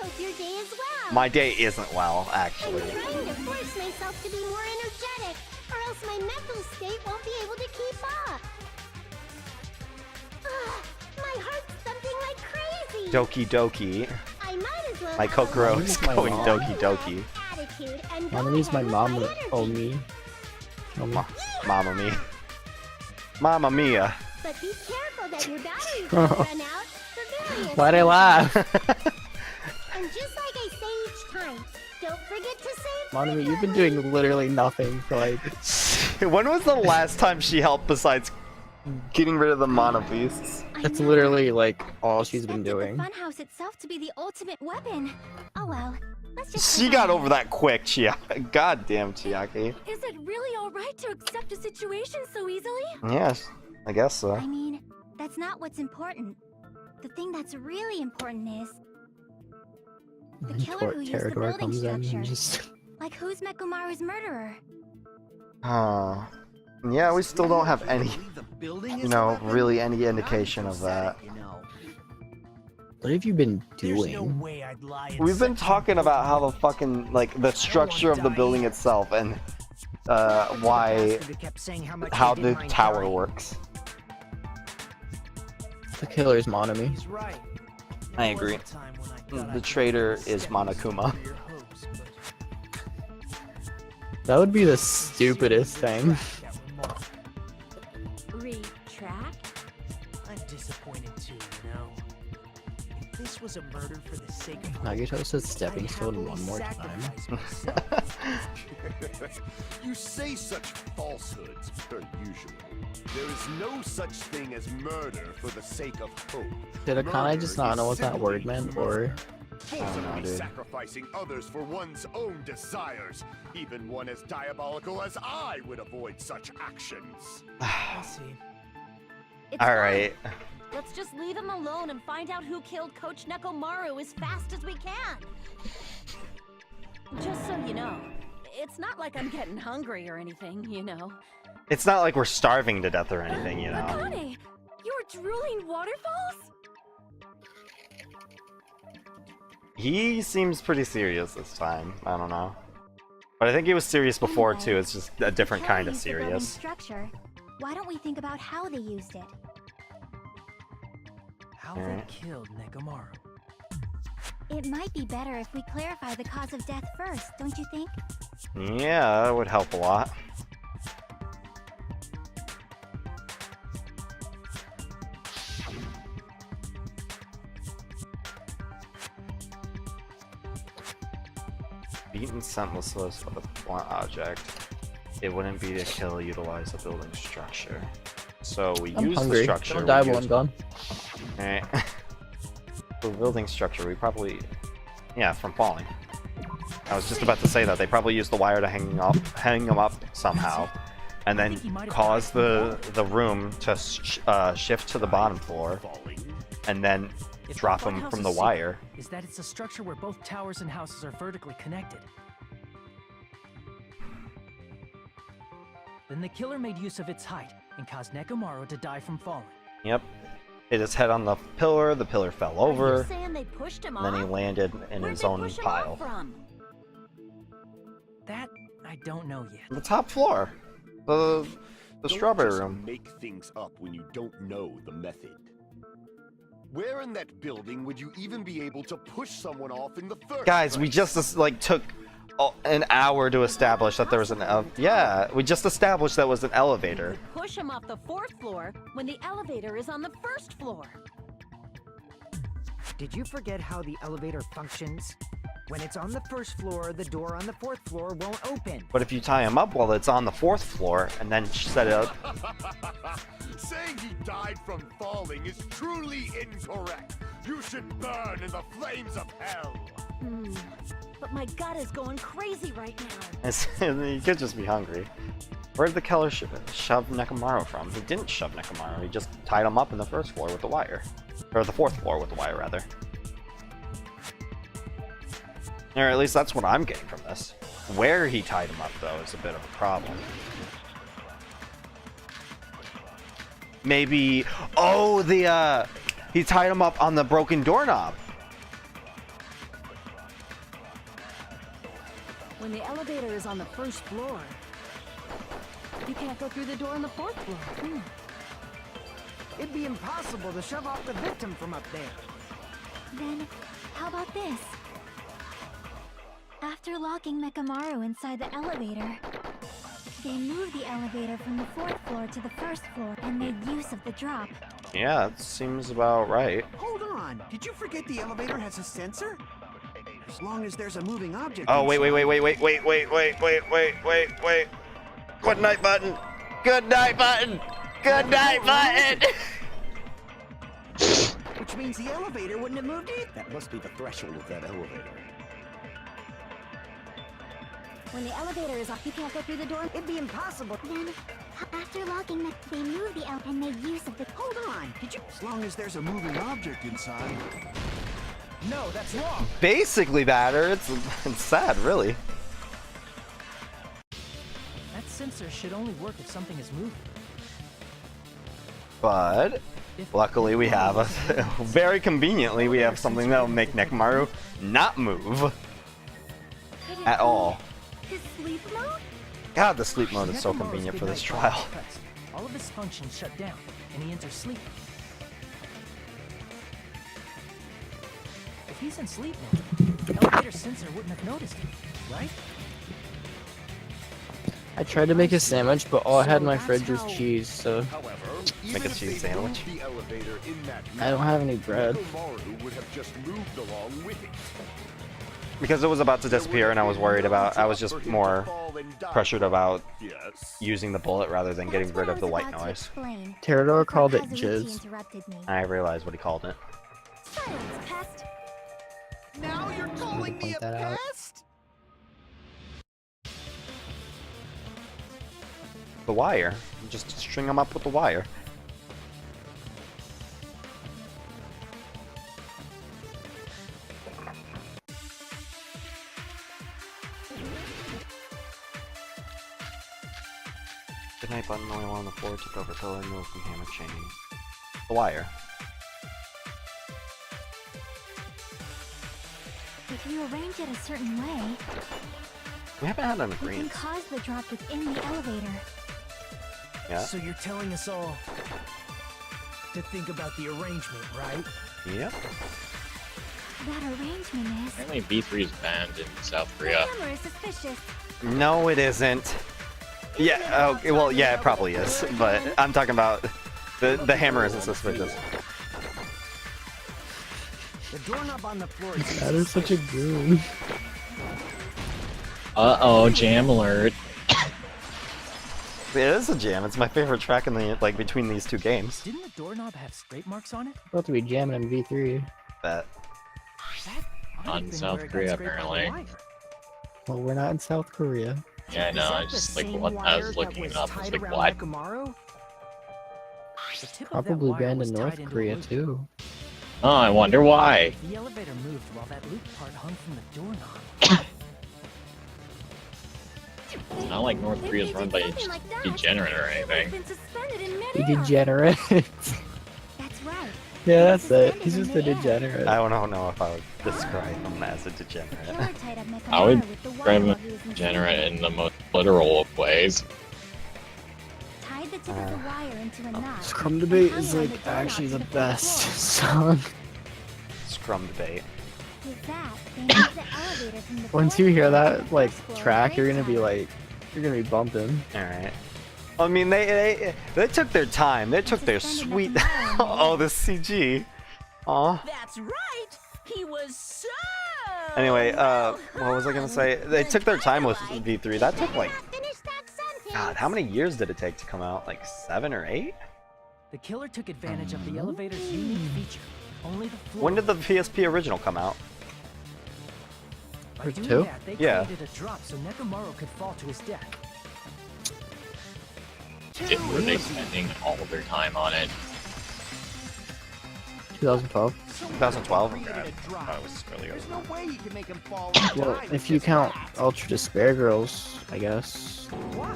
hope your day is well. My day isn't well, actually. I'm trying to force myself to be more energetic, or else my mental state won't be able to keep up. My heart's thumping like crazy. Doki doki. I might as well My have a Kokoro little is my going mom. doki doki. attitude and I'm go gonna use my ahead with mom to energy. owe me. Mamma mia. Mamma mia. But be careful that your batteries don't run out. Civilians. Why'd I laugh? And just like I say each time, don't forget to save. Monomi, you've been doing literally nothing for like. When was the last time she helped besides getting rid of the mono beasts? That's literally like all she's been Expected doing. the funhouse itself to be the ultimate weapon. Oh well. Let's just She got over that quick, Chiaki. Goddamn, Chiaki. Is it really alright to accept a situation so easily? Yes, I guess so. I mean, that's not what's important. The thing that's really important is the killer who used the Terrador building comes in structure. and just. Like who's Mekumaru's murderer? Yeah, we still don't have any, you know, really any indication of that. What have you been doing? We've been talking about how the fucking, like, the structure of the building itself and, why, how the tower works. The killer's Monomi. I agree. The traitor is Monokuma. That would be the stupidest thing. Retract? I'm disappointed too, you know. If this was a murder for the sake of Nagito says stepping I'd stone happily one more time. sacrifice myself. You say such falsehoods, per usual. There is no such thing as murder for the sake of hope. Did Akane just not know what that word Simply meant, or? Forcibly dude. sacrificing others for one's own desires. Even one as diabolical as I would avoid such actions. I see. It's Alright. fine. Let's just leave him alone and find out who killed Coach Nekomaru as fast as we can. Just so you know, it's not like I'm getting hungry or anything, you know. It's not like we're starving to death or anything, you know. Akane, you were drooling waterfalls? He seems pretty serious this time. I don't know. But I think he was serious before too. It's just a different kind of Used the building serious. structure. Why don't we think about how they used it? How they Alright. killed Nekomaru. It might be better if we clarify the cause of death first, don't you think? Yeah, that would help a lot. Beaten senseless with a blunt object. It wouldn't be to kill, utilize the building structure. So we I'm use hungry. the structure. Don't we die use- while I'm gone. Alright. The building structure, we probably... Yeah, from falling. I was just about to say that. They probably used the wire to hang them up somehow. And then cause the room to shift to the bottom floor. And then If drop the them funhouse from is the secret, wire. Is that it's a structure where both towers and houses are vertically connected. Then the killer made use of its height and caused Nekomaru to die from falling. Yep. Hit his head on the pillar fell Are you over, saying they pushed him and then he off? landed in Where'd his they own push him pile. off from? That I don't know yet. The top floor. The Don't strawberry just room. Make things up when you don't know the method. Where in that building would you even be able to push someone off in the first Guys, we place? just like took an hour to establish that there was an yeah, we just established that was an elevator. Push him off the 4th floor when the elevator is on the 1st floor. Did you forget how the elevator functions? When it's on the 1st floor, the door on the 4th floor won't open. But if you tie him up while it's on the 4th floor and then set it up, Saying he died from falling is truly incorrect. You should burn in the flames of hell. But my gut is going crazy right now. he could just be hungry. Where did the killer shove Nekomaru from? He didn't shove Nekomaru. He just tied him up in the 1st floor with the wire, or the 4th floor with the wire, rather. Or at least that's what I'm getting from this. Where he tied him up, though, is a bit of a problem. Maybe... Oh, he tied him up on the broken doorknob. When the elevator is on the first floor, you can't go through the door on the fourth floor. It'd be impossible to shove off the victim from up there. Then, how about this? After locking Mekamaru inside the elevator, they moved the elevator from the fourth floor to the first floor and made use of the drop. Yeah, that seems about right. Hold on. Did you forget the elevator has a sensor? As long as there's a moving object. Oh, wait. Good night button. Good night button. Good night button. Which means the elevator wouldn't have moved either. That must be the threshold of that elevator. When the elevator is off, you can't go through the door. It'd be impossible. Then, after locking they moved the and made use of the... Hold on. Did you? As long as there's a moving object inside. No, that's wrong. Basically batter. It's sad, really. That sensor should only work if something is moving. But luckily we have very conveniently we have something that'll make Nekamaru not move at all. His sleep mode? God, the sleep mode is so convenient for this trial. All of his functions shut down, and he enters sleep mode. If he's in sleep mode, the elevator sensor wouldn't have noticed it, right? I tried to make a sandwich, but all I had in my fridge was cheese, so However, Make a cheese sandwich. The elevator in that I don't have any bread. Maru would have just moved along with it. Because it was about to disappear and I was worried about, I was just more pressured about Yes. using the bullet rather than getting rid of the white noise. Pterodor called it Kazuichi jizz. interrupted me. I realized what he called it. Silence, pest! Now you're calling me a point that out. pest? The wire. Just string them up with the wire. Good night button oil on the floor, took over pillar, moved from hammer chain. The wire. If you arrange it a certain way, We haven't had an you can agreement. cause the drop within the elevator. Yeah? So you're telling us all to think about the arrangement, right? Yep. That arrangement is... Apparently V3 is banned in South The Korea. hammer is suspicious. No, it isn't. Yeah, okay, well, yeah, it probably is, but I'm talking about the hammer isn't suspicious. The doorknob on the floor is That is such a goon. Uh-oh, jam alert. It is a jam. It's my favorite track in the between these two games. Didn't the doorknob have scrape marks on it? About to be jamming in V3. That That might On have been South where it got Korea, scraped by the apparently. wire. Well, we're not in South Korea. Yeah, I Is know, that I the just like same what I wire was that looking it up, I was tied like, around what? Mekamaru? The tip of that Probably wire banned was in tied North into a Korea loop. too. Oh, I wonder why. The elevator moved while that loop part hung from the doorknob. It's not like North Korea's run by a degenerate or anything. Been suspended in He midair. degenerate. That's right. Yeah, that's it. He's just a degenerate. I don't know if I would describe him as a degenerate. Killer tied up Mekamaru I would with the wire describe him while as he was in degenerate sleep. in the most literal of ways. Tied the tip of the wire into a knot. Scrum and Debate hung is it on like the doorknob actually to the fourth best floor. song. Scrum debate. With that, they moved the elevator from the Once fourth you hear floor to that the like first floor track, you're gonna be ringside. like, you're gonna be bumping. All right. I mean, they took their time. They took their sweet. Oh, this CG. Aw. That's right. He was so. Anyway, what was I gonna say? They took their time with V3. That took like, God, how many years did it take to come out? Like 7 or 8? The killer took advantage of the elevator's unique feature. Only the floor. When did the PSP original come out? By Or doing two? that, they Yeah. created a drop so Nekamaru could fall to his death. Were they spending all of their time on it? 2012. 2012. Created Okay. a drop. That was really There's old. no way you can make him fall. Well, if you count Ultra Despair Girls, I guess. Why?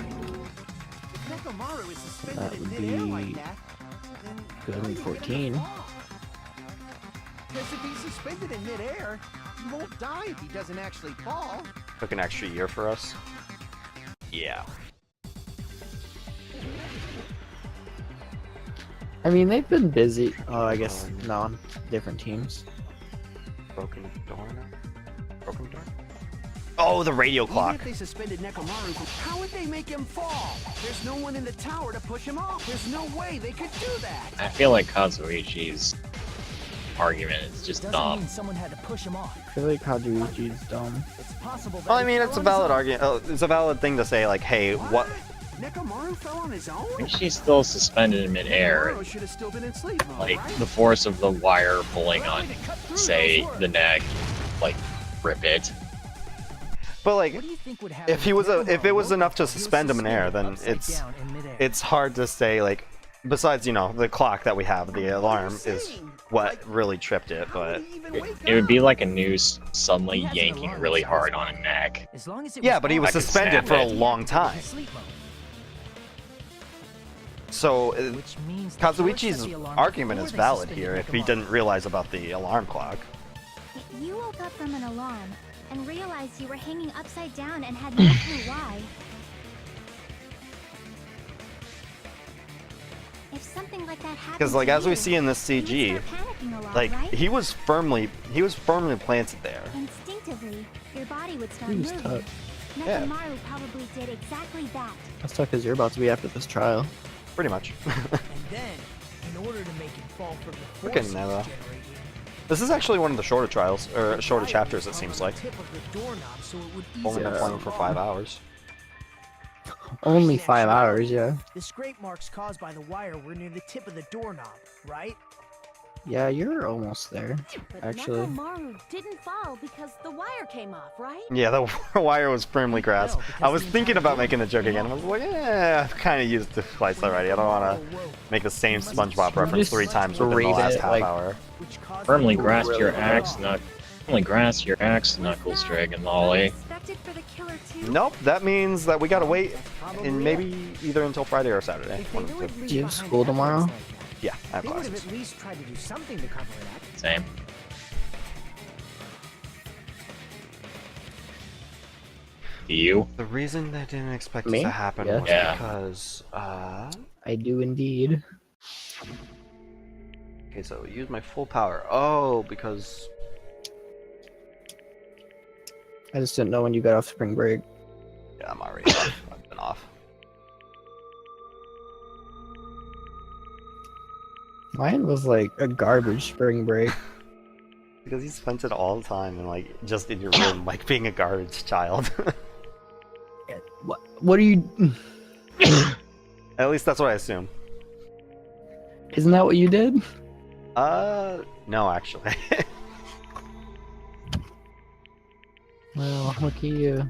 If Mekamaru is suspended That in would midair be like that, then how are you gonna 2014. fall? Because if he's suspended in midair, he won't die if he doesn't actually fall. Took an extra year for us. Yeah. I mean, they've been busy. Oh, I guess no, on different teams. Broken door now? Broken door? Oh, the radio clock. Even if they suspended Nekomaru, how would they make him fall? There's no one in the tower to push him off. There's no way they could do that. I feel like Kazuichi's argument is just Doesn't dumb. mean someone had to push him off. I feel like Kazuichi's dumb. It's possible that Well, I he mean, fell it's a on valid his own. argument. It's a valid thing to say, like, hey, what? Nekomaru fell on his own? I think she's still suspended in midair. Nekomaru should have still been in sleep mode, Like, right? the force of the wire pulling on, say, the neck, like, rip it. But like, What do you think would happen if he was if it was Nekomaru enough to was suspend him in air, then suspended it's upside down in midair? it's hard to say, like, besides, you know, the clock that we have, the alarm is what really tripped it, but It would be like a noose suddenly yanking really hard on a neck. As long as it yeah, but he was I could suspended snap for a it. long time. Sleep mode, So which means the killer set Kazuichi's the alarm argument before is they valid suspended here if he Nekomaru. didn't realize about the alarm clock. If you woke up from an alarm and realized you were hanging upside down and had no clue why. If something like that happened Because, like, to as we you, see in this you would CG, start panicking a lot, like, right? he was firmly planted there. Instinctively, your body would start He was moving. tough. Yeah. Nekomaru probably did exactly that. That's tough because you're about to be after this trial. Pretty much. And then, in order to make him fall from the We're force getting there, though. generated, This is actually one of the shorter trials, or the shorter wire chapters, was it on seems the like. tip of the doorknob so it would Only been easily playing for 5 fall. hours. Only 5 hours, yeah. The scrape marks caused by the wire were near the tip of the doorknob, right? Yeah, you're almost there, But actually. Nekomaru didn't fall because the wire came off, right? Yeah, the wire was firmly grasped. No, because I was the thinking entire about making the joke again. I was like, yeah, I've kind of used the twice already. I don't want to make the same SpongeBob reference 3 times within the read last it, half like- hour. Which caused Firmly the grasp your Really? axe, knuckles, Dragon Lolly. Expected for the killer too? Nope, that means that we gotta wait, Probably and maybe either until Friday or Saturday. If One they of knew the it'd two. leave Do you have behind school evidence tomorrow? like that, Yeah, I have they would have classes. at least tried to do something to cover it up. Same. You? The reason they didn't expect Me? it to happen Yeah. was Yeah. because, I do indeed. okay, so use my full power. Oh, because I just didn't know when you got off spring break. yeah, I'm already off. I've been off. Mine was like a garbage spring break. Because he spent it all the time and like just in your room, like being a garbage child. What are you... At least that's what I assume. Isn't that what you did? No, actually. Well, look at you.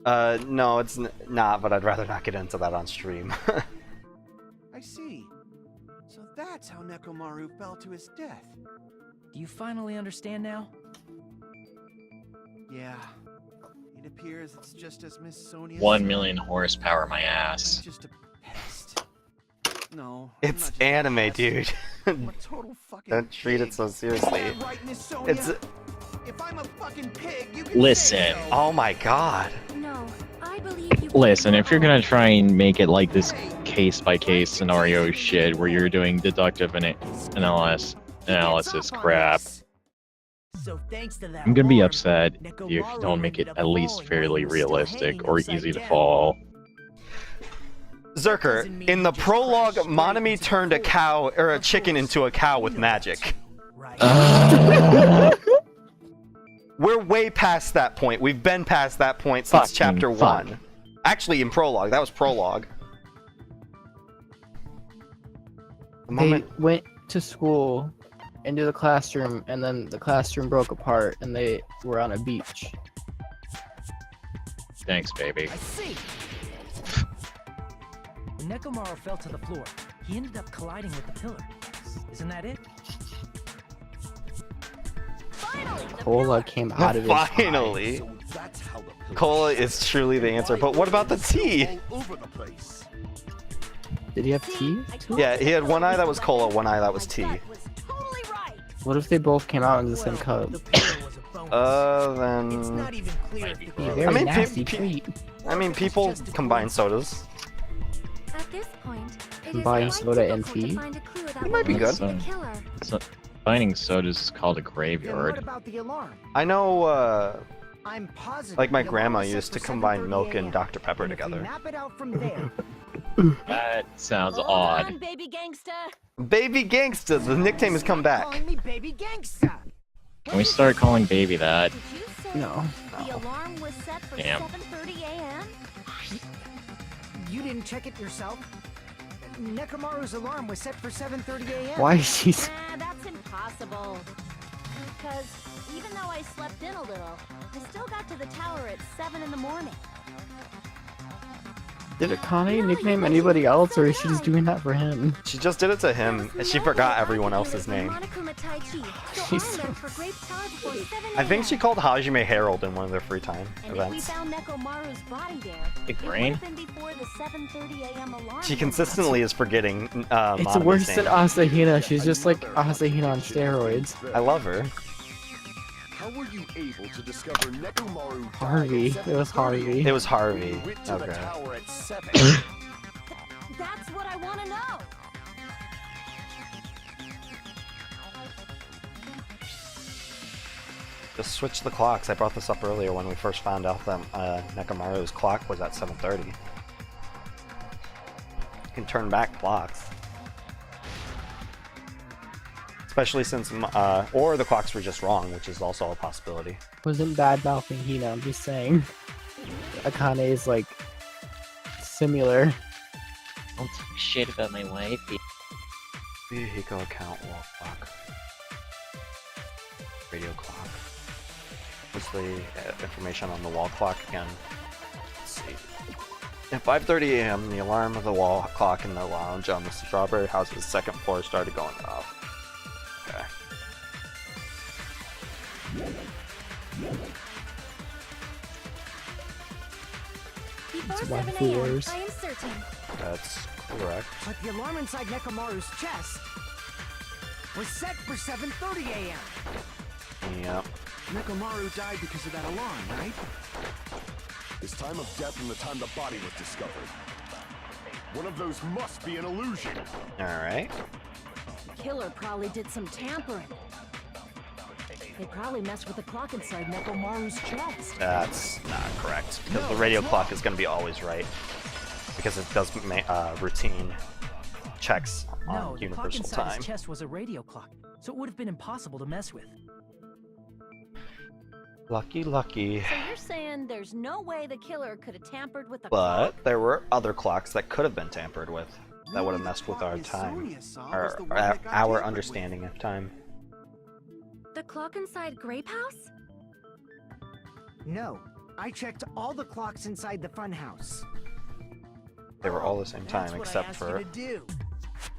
No, it's not, but I'd rather not get into that on stream. I see. So that's how Nekomaru fell to his death. Do you finally understand now? Yeah. It appears it's just as Miss Sonia 1 said. million horsepower, my ass. Just a pest. No. I'm It's not just a anime, pest. dude. I'm a total fucking Don't treat it pig. so Is seriously. that right, Miss Sonia? It's If I'm a fucking pig, you can Listen. say so. oh my god. No, I believe you. Listen, if you're gonna try and make it like this case-by-case scenario shit where you're doing deductive analysis crap, So thanks to that I'm gonna be alarm, upset if you Nekomaru don't make it ended up at least falling while fairly he was still realistic hanging or upside easy to down. fall. Zerker, doesn't mean in the you just prologue, crash straight Monami into the turned a floor. cow or a Of chicken course, into a cow with you know that, magic. Right. We're way past that point. We've been past that point since Fucking chapter fuck. 1. Actually, in prologue. That was prologue. The They moment went to school into the classroom, and then the classroom broke apart, and they were on a beach. Thanks, baby. I see. When Nekomaru fell to the floor, he ended up colliding with the pillar. Isn't that it? Cola came out of his eye. finally, So that's how the pillar cola shot. is truly the answer. But what about the tea? All over the place. Did he have teeth? Yeah, he had one eye that was cola, one eye that was tea. What if they both came out in the same cup? The pillar was a bonus. Then It's not even clear if the Be a pillar very mean, nasty pe- treat. I mean, people combine sodas. At this point, it is Combine quite soda and difficult to tea? find a clue that It might be will good. lead to the killer. So, finding sodas is called a Then what graveyard. about the alarm? I know, I'm positive. like my the alarm grandma was set used to for combine 7:30 milk and a.m. Dr. Pepper And if we together. map it out from there. That sounds Hold odd. on, baby gangsta. Baby Gangsta, the nickname has come back. Calling me baby gangsta. Can we start calling baby that? Did you say No. the alarm was set for Damn. 7:30 a.m.? You didn't check it yourself? Nekomaru's alarm was set for 7:30 a.m. Why is she? Nah, that's impossible. Because even though I slept in a little, I still got to the tower at 7 in the morning. Did Akane nickname anybody else, or is she just doing that for him? She just did it to him, and she forgot everyone else's name. She's- I think she called Hajime Harold in one of their free time And if we events. found Nekomaru's body there, Big it would brain? have been before the 7:30 a.m. alarm. She went consistently is forgetting It's Monoma's worse than name. Asahina. She's just like Asahina on steroids. I love her. How were you able to discover Nekomaru died Harvey. at It was 7:30 Harvey. It was when Harvey. you went to the Okay. tower at 7? That's what I want to know. Just switch the clocks. I brought this up earlier when we first found out that Nekomaru's clock was at 7:30. You can turn back clocks. Especially since, or the clocks were just wrong, which is also a possibility. Wasn't bad mouthing Hina. I'm just saying. Akane is like similar. Don't talk shit about my wife. Vehicle account wall clock. Radio clock. What's the information on the wall clock again? Let's see. At 5:30 a.m., the alarm of the wall clock in the lounge on the Strawberry House's second floor started going off. Okay. Before It's 1 7 floors. a.m., I am certain. That's correct. But the alarm inside Nekomaru's chest was set for 7:30 a.m. Yep. Nekomaru died because of that alarm, right? His time of death and the time the body was discovered. One of those must be an illusion. Alright. Killer probably did some tampering. They probably messed with the clock inside Nekomaru's chest. That's not correct. Because the radio clock is going to be always right. Because it does routine checks on No, the clock universal inside time. his chest was a radio clock, so it would have been impossible to mess with. Lucky, lucky. So you're saying there's no way the killer could have tampered with the But clock? there were other clocks that could have been tampered with. That would have Maybe the messed with clock our Miss time. Sonia saw was the one Our, that got our tampered understanding of time. The clock inside Grape House? No, I checked all the clocks inside the funhouse. They were all the same time, That's what except I asked for... you to do.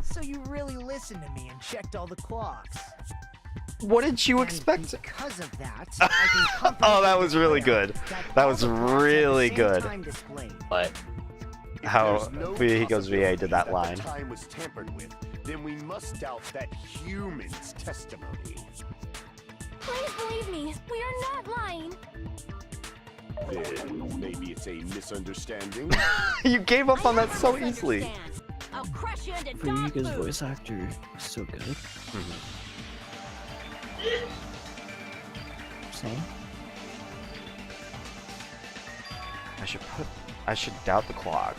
So you really listened to me and checked all the clocks. What did you And expect? because of that, I can Oh, that confidently was really declare good. that That all was the clocks have the really same good. time displayed. But If How there's no Fuyuhiko's VA did that possibility line. The time was tampered with, then we must doubt that human's testimony. Please believe me, we are not lying. Then maybe it's a misunderstanding. You gave up on I that so never easily. misunderstand. I'll crush you into dog Fuyuhiko's food. voice actor is so good. Saying? I should doubt the clock.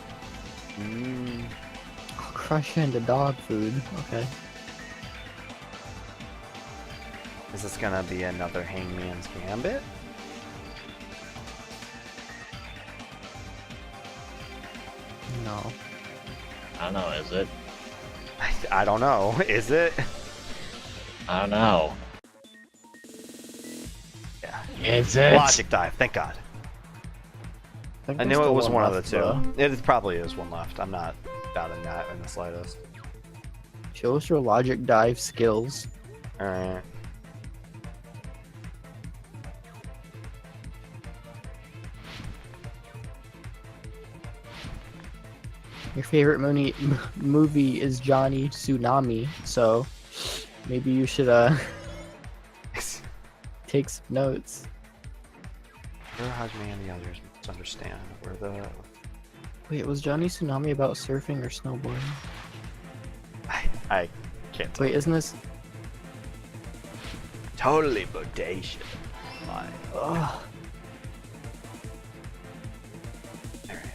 I'll crush you into dog food. Okay. Is this gonna be another Hangman's Gambit? No. I don't know, is it? I don't know. Is it? I don't know. Yeah. Is it? Logic dive, thank God. I knew it was one of the two. It probably is one left. I'm not doubting that in the slightest. Show us your logic dive skills. Alright. Your favorite movie is Johnny Tsunami, so maybe you should take some notes. Hajime and the others understand where the. Wait, was Johnny Tsunami about surfing or snowboarding? I can't tell. Wait, isn't this? Totally bodacious. Fine. Ugh. Alright.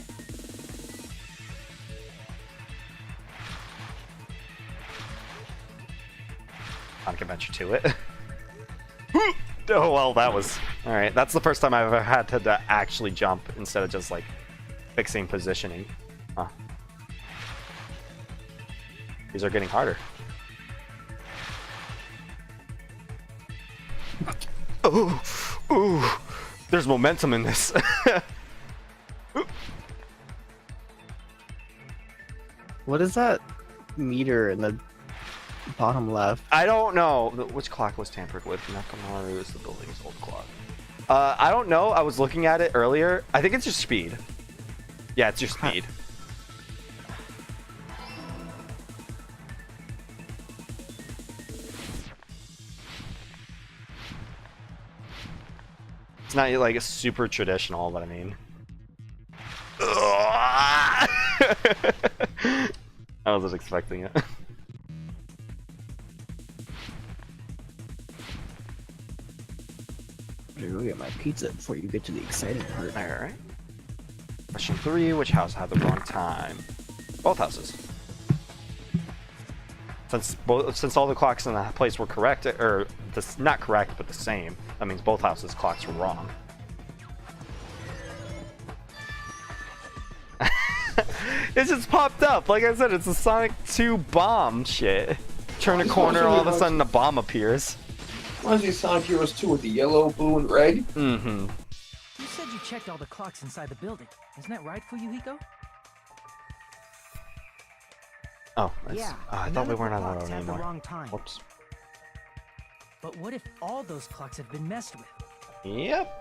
Sonic Adventure to it. Oh well, that was alright. That's the first time I've ever had to actually jump instead of just like fixing positioning. Huh. These are getting harder. Ooh, ooh, there's momentum in this. What is that meter in the bottom left? I don't know which clock was tampered with. Nekomaru is the building's old clock. I don't know. I was looking at it earlier. I think it's your speed. Yeah, it's your speed. It's not like a super traditional, but I mean. I wasn't expecting it. Better go get my pizza before you get to the exciting part. Alright. Question 3, which house had the wrong time? Both houses. Since all the clocks in the place were correct, or not correct, but the same, that means both houses' clocks were wrong. It just popped up. Like I said, it's a Sonic 2 bomb shit. Turn a corner, all of a sudden a bomb appears. Reminds me of Sonic Heroes 2 with the yellow, blue, and red. Mm-hmm. You said you checked all the clocks inside the building. Isn't that right, Fuyuhiko? Oh, nice. Yeah. I thought we weren't on our own the anymore. wrong time. Whoops. But what if all those clocks have been messed with? Yep.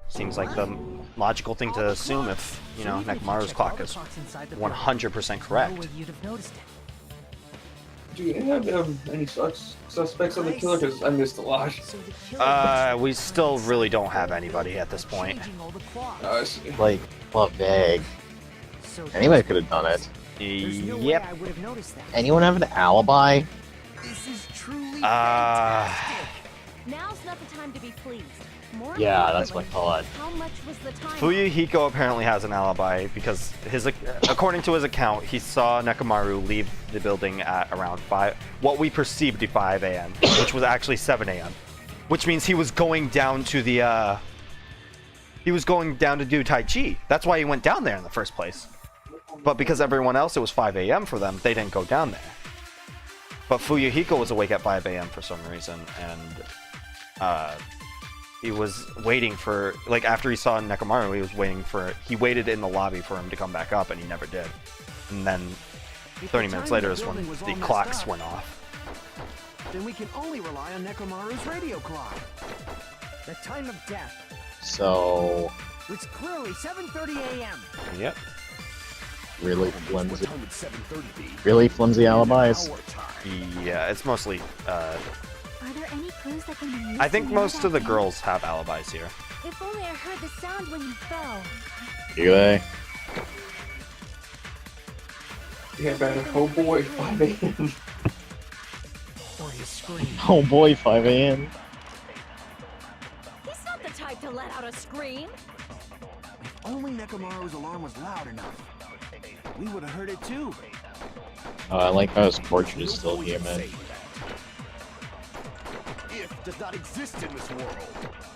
Seems like the logical thing to assume if, you know, Nekomaru's clock is 100% correct. No way you'd have noticed it. Do you have any suspects on the killer? Because I missed a lot. So the killer We still really don't have anybody at this point. changing all the clocks. I see. Like, well, vague. So Anybody could have done it. there's no way Yep. I would have noticed that. Anyone have an alibi? This is truly fantastic. Now's not the time to be pleased. More Yeah, that's my importantly, thought. How much was the time? Fuyuhiko apparently has an alibi because according to his account, he saw Nekomaru leave the building at around what we perceived to be 5 a.m., which was actually 7 a.m. Which means he was going down to the he was going down to do Tai Chi. That's why he went down there in the first place. But because everyone else, it was 5 a.m. for them, they didn't go down there. But Fuyuhiko was awake at 5 a.m. for some reason, and he was waiting for, like, after he saw Nekomaru, he waited in the lobby for him to come back up, and he never did. And then 30 minutes later is when the clocks went off. Then we can only rely on Nekomaru's radio clock. The time of death. So, It's clearly 7:30 a.m. Yep. really flimsy. What time would 7:30 be? Really flimsy alibis. Our time. Yeah, it's mostly, Are there any clues that can be used I think to narrow most that of the down? girls have alibis here. If only I heard the sound when you fell. Do they? Yeah, better. Oh boy, 5 a.m. Or his scream. Oh boy, 5 a.m. He's not the type to let out a scream. If only Nekomaru's alarm was loud enough, we would have heard it too. I like how his portrait is still here, man. If does not exist in this world.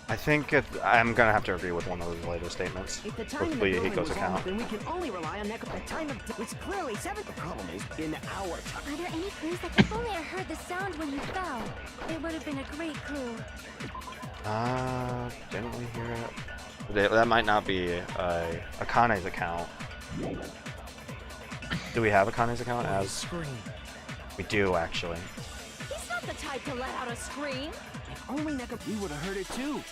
I think I'm gonna have to agree with one of those later statements. If the With time in the building Fuyuhiko's was off, account. then we can only rely on the time of death. It's clearly 7. The problem is, in our time. Are there any clues that if only I heard the sound when you fell? It would have been a great clue. Didn't we hear it? That might not be Akane's account. Do we have Akane's account as? Scream. We do, actually. He's not the type to let out a scream. If only We would have heard it too.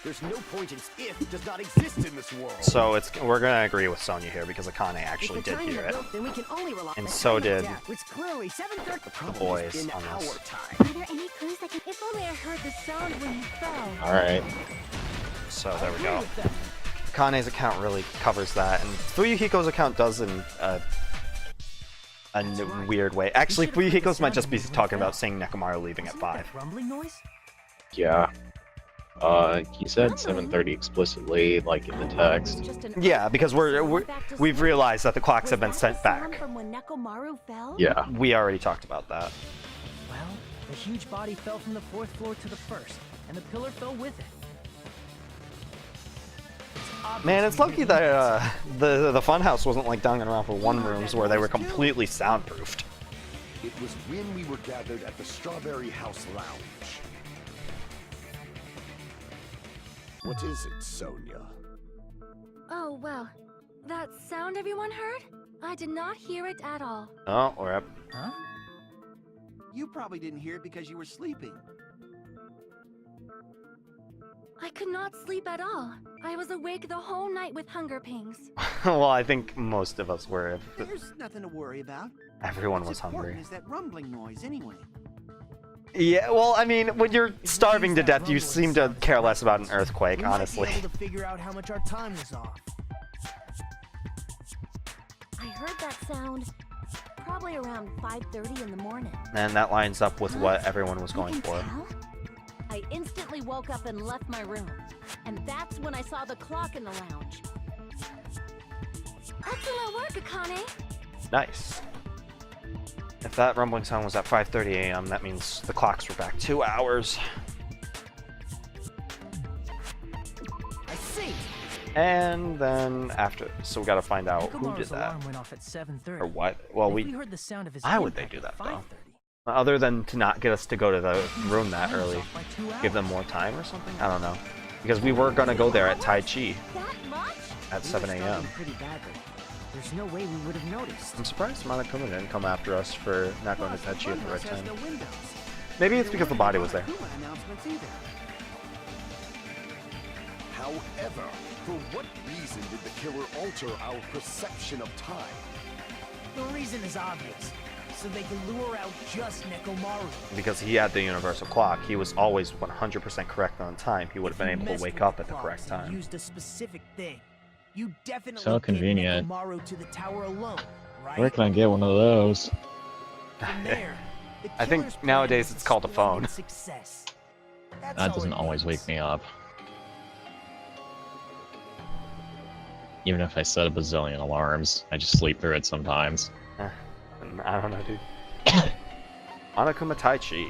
There's no point in if does not exist in this world. So we're gonna agree with Sonya here because Akane actually did hear it, Then we can only rely and on so the did death. It's clearly 7:30. the boys on this. Are there any clues that can... If only I heard the sound when you fell. Alright. So there we go. Akane's account really covers that, and Fuyuhiko's account does in a weird way. Actually, Fuyuhiko's might just be talking about seeing Nekomaru leaving at 5. Rumbling noise? Yeah. He said 7:30 explicitly, like in the text. Yeah, because we've realized that the clocks have been sent back. From when Nekomaru fell? Yeah. We already talked about that. Well, the huge body fell from the 4th floor to the 1st, and the pillar fell with it. Man, it's lucky that the funhouse wasn't like Danganronpa 1 rooms where they were completely soundproofed. It was when we were gathered at the Strawberry House Lounge. What is it, Sonya? Oh, well. That sound everyone heard? I did not hear it at all. Oh, we're up. Huh? You probably didn't hear it because you were sleeping. I could not sleep at all. I was awake the whole night with hunger pangs. Well, I think most of us were. There's nothing to worry about. Everyone What's was hungry. important is that rumbling noise anyway. Yeah, well, I mean, when you're starving to death, you seem to care less about an earthquake, We honestly. might be able to figure out how much our time was off. I heard that sound probably around 5:30 in the morning. And that lines up with what everyone was You going can for. tell? I instantly woke up and left my room. And that's when I saw the clock in the lounge. Excellent work, Akane. Nice. If that rumbling sound was at 5:30 a.m., that means the clocks were back 2 hours. I see. And then after, so we gotta find out who did Nekomaru's that. alarm went off at 7:30. Or what. Well, If we... we heard the sound of his Why would they impact do at that, though? 5:30. Other than to not get us to go to the room that Alarm was early. off by 2 hours. Give them more time or something? I don't know. Because we were gonna go there at Tai Chi That much? at We 7 were a.m. starting pretty badly. There's no way we would have noticed. I'm surprised Monokuma didn't come after us for not going to Tai Chi at the right Funhouse has time. no windows. Maybe it's There because the weren't body any was there. Monokuma announcements either. However, for what reason did the killer alter our perception of time? The reason is obvious. So they can lure out just Nekomaru. Because he had the universal clock, he was always 100% correct on time. He would have been able to wake up at the correct time. Used a specific thing. You definitely So gave convenient. Nekomaru to the tower alone, right? Where can I get one of those? From there, the I think killer's plan nowadays was it's called a phone. splendid Success. That's That all doesn't it always needs. wake me up. Even if I set a bazillion alarms, I just sleep through it sometimes. I don't know, dude. Monokuma Tai Chi.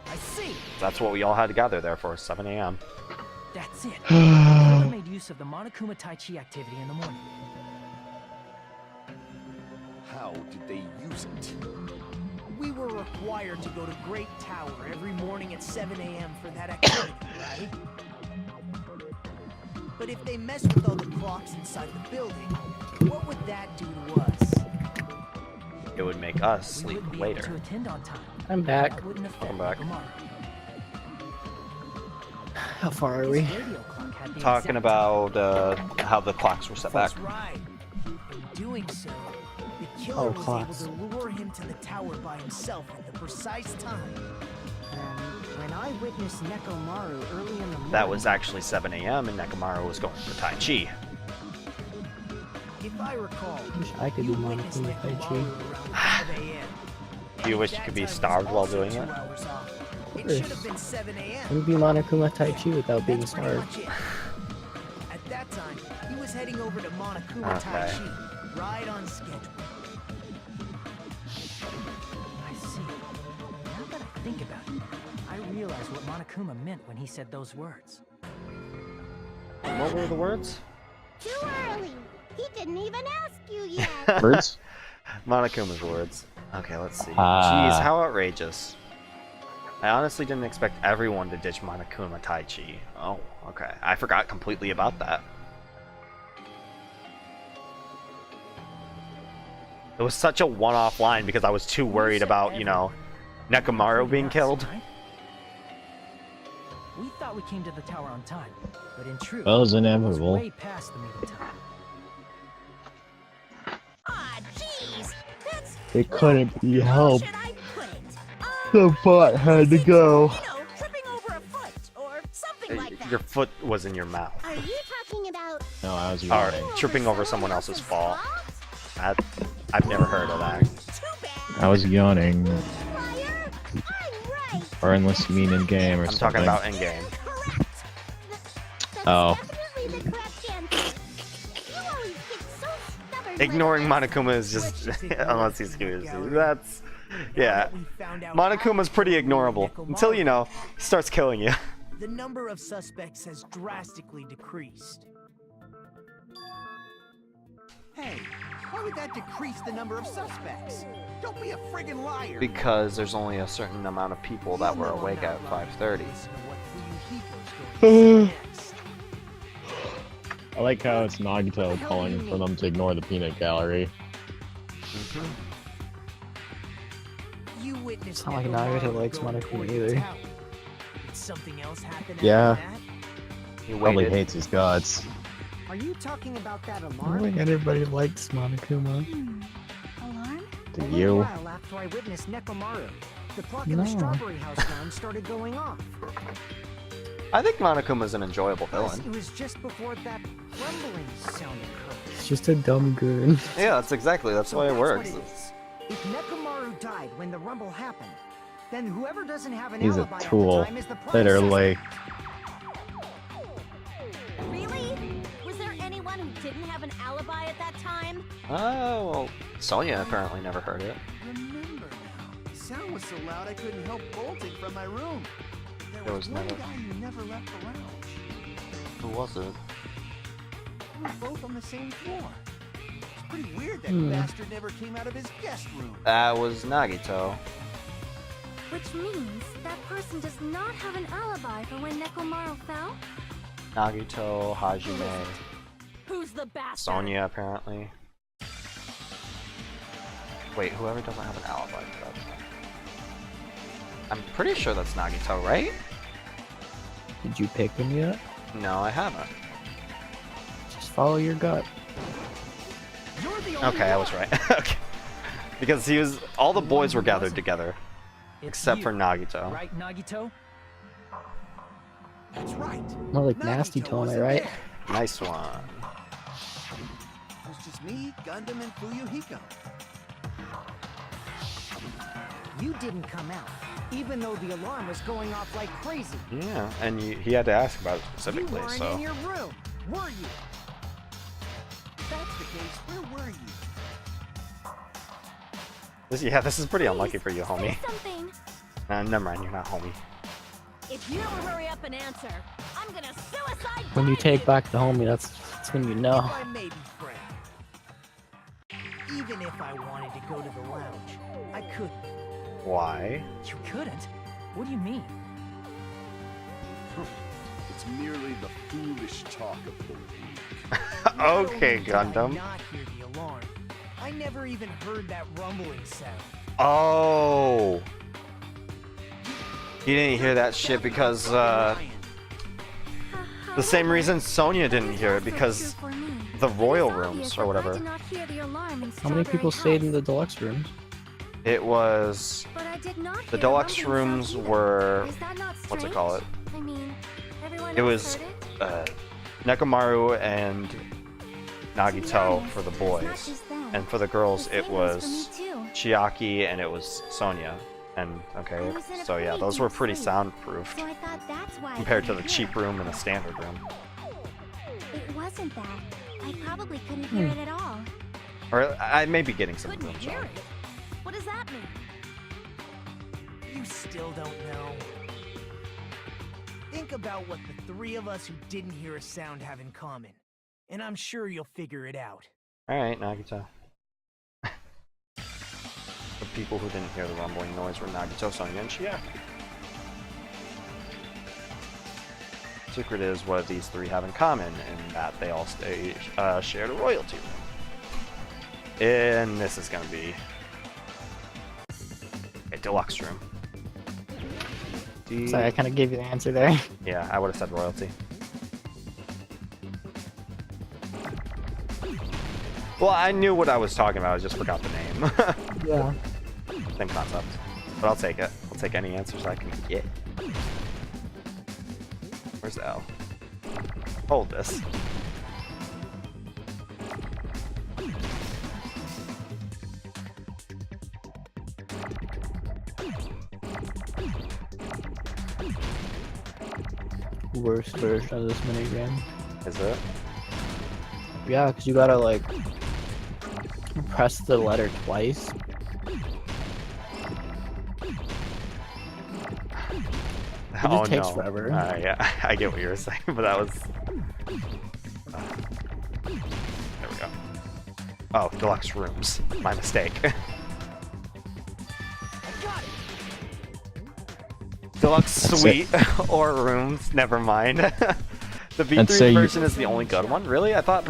I see. That's what we all had to gather there for, 7 a.m. That's it. The killer made use of the Monokuma Tai Chi activity in the morning. How did they use it? We were required to go to Great Tower every morning at 7 a.m. for that activity, right? But if they messed with all the clocks inside the building, what would that do to us? It would make us We sleep wouldn't be able to later. attend on time. I'm back. That wouldn't affect Welcome back. Nekomaru. How far are we? His radio clock had the Talking exact about how the clocks were set back. That's right. In doing so, the killer Oh, was clocks. able to lure him to the tower by himself at the precise time. When I witnessed Nekomaru early in the morning, That was actually 7 a.m. and Nekomaru was going for Tai Chi. If I recall, Wish I could you do witnessed Monokuma Tai Nekomaru Chi. around 5 a.m. Do you wish you could be starved while doing it? It course. should have been 7 a.m. Can be Monokuma Tai Chi without being That's pretty starved. much it. At that time, he was heading over to Monokuma Tai Okay. Chi, right on schedule. I see. Now that I think about it, I realize what Monokuma meant when he said those words. What were the words? Too early. He didn't even ask you yet. Birds? Monokuma's words. Okay, let's see. Ah. Jeez, how outrageous. I honestly didn't expect everyone to ditch Monokuma Tai Chi. Oh, okay. I forgot completely about that. It was such a one-off line because I was too worried about, you know, Nekomaru being killed. We thought we came to the tower on time, but in truth, Well, it was it was inevitable. way past the meeting time. Ah, jeez. That's It couldn't be how helped. should I put it? The bot had to go. You know, tripping over a foot or something like that. Your foot was in your mouth. Are you talking about No, I was Or yawning. tripping over someone else's fault. I've never heard of that. Too bad. I was yawning. Liar. I'm right. Or unless you mean in game or I'm something. talking about in-game. Correct. That's Oh. definitely the correct answer. You always get so stubborn with Ignoring us. Monokuma is just unless he's curious. That's Now yeah. that we found out Monokuma's pretty how ignorable Nekomaru until you know he starts killing you. the number of suspects has drastically decreased. Hey, why would that decrease the number of suspects? Don't be a friggin' liar. Because there's only a certain amount of people that were awake at 5:30. Listen to what Fuyuhiko's going to say next. I like how it's Nagito calling for them to ignore the peanut gallery. You witnessed It's not like Nekomaru Nagito likes go Monokuma toward the either. tower. Did something else happen Yeah. after that? He Probably waited. hates his guts. Are you talking about that I alarm? don't think anybody likes Monokuma. Alarm? Do A little you? while after I witnessed Nekomaru, the clock in the No. strawberry house alarm started going off. I think Monokuma's an enjoyable Plus, villain. it was just before that rumbling sound occurred. He's just a dumb goon. Yeah, that's the way it that's works. what it is. If Nekomaru died when the rumble happened, then whoever doesn't have an He's a alibi at the tool. time is the prime Literally. Really? Was there anyone who didn't have an alibi at that time? Oh, well, Sonya apparently never heard it. Remember now, the sound was so loud I couldn't help bolting from my room. There was one never- guy who never left the lounge. Who was it? We were both on the same floor. It's pretty weird that bastard never came out of his guest room. That was Nagito. Which means that person does not have an alibi for when Nekomaru fell? Nagito, Hajime, Who's the bastard? Sonya apparently. Wait, whoever doesn't have an alibi for that. I'm pretty sure that's Nagito, right? Did you pick him yet? No, I haven't. Just follow your gut. You're the only Okay, I was one. right. Okay. Because all the boys were gathered together, It's except you, for Nagito. right, Nagito? That's right. More like Nagito nasty tone, wasn't right? there. Nice one. It was just me, Gundam, and Fuyuhiko. You didn't come out, even though the alarm was going off like crazy. Yeah, and he had to ask about it You specifically, weren't so. in your room, were you? If that's the case, where were you? This is pretty unlucky for you, Say homie. something. Never mind, you're not homie. If you don't hurry up and answer, I'm gonna suicide When you dive take back the homie, that's when you know. If I may be frank, even if I wanted to go to the lounge, I couldn't. Why? You couldn't? What do you mean? It's merely the foolish talk of the weak. Okay, Not only did I Gundam. not hear the alarm, I never even heard that rumbling sound. Oh! You didn't hear that shit because, the same reason Sonya didn't hear it, because the royal rooms or whatever. How many people stayed in the deluxe rooms? It was the deluxe rooms were what's it called? I mean, everyone It else was heard it. Nekomaru and Nagito for the boys, and for the girls it was Chiaki and it was Sonya. And okay, so yeah, those were pretty soundproofed So I thought that's why I compared to the couldn't hear cheap room and the standard room. it. It wasn't that. I probably couldn't hear it at all. Or I may be getting some Couldn't rooms hear wrong. it? What does that mean? You still don't know. Think about what the three of us who didn't hear a sound have in common, and I'm sure you'll figure it out. Alright, Nagito. The people who didn't hear the rumbling noise were Nagito, Sonya, and Chiaki. Secret is what these three have in common, in that they all shared a royalty room. And this is gonna be a deluxe room. Sorry, I kind of gave you the answer there. Yeah, I would have said royalty. Well, I knew what I was talking about, I just forgot the name. Yeah. Same concept. But I'll take it. I'll take any answers I can get. Where's L? Hold this. Worst version of this minigame. Is it? Yeah, because you gotta like press the letter twice. It just takes forever. Yeah, I get what you were saying, but that was... there we go. Oh, deluxe rooms. My mistake. Deluxe suite or rooms, never mind. The V3 version is the only good one? Really? I thought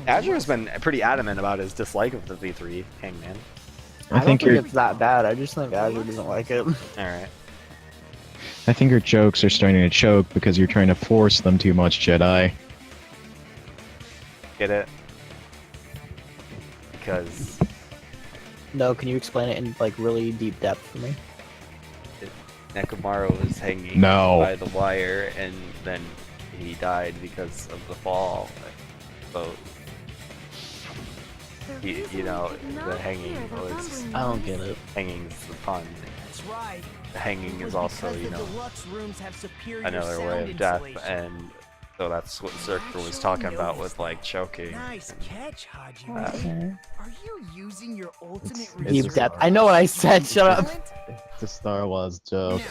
Azure has been pretty adamant about his dislike of the V3 Hangman. I don't think it's that bad, I just think Azure doesn't like it. Alright. I think your jokes are starting to choke because you're trying to force them too much, Jedi. Get it? Because... No, can you explain it in like really deep depth for me? Nekomaru was hanging by the wire and then he died because of the fall. So, you know, the hanging was... I don't get it. Hanging is the pun. That's right. The hanging is also, you know, another way of death, and so that's what Zerker was talking about with like choking. Nice catch, Haji. Are you using your ultimate Deep depth. I know what I said. Shut up. It's a Star Wars joke.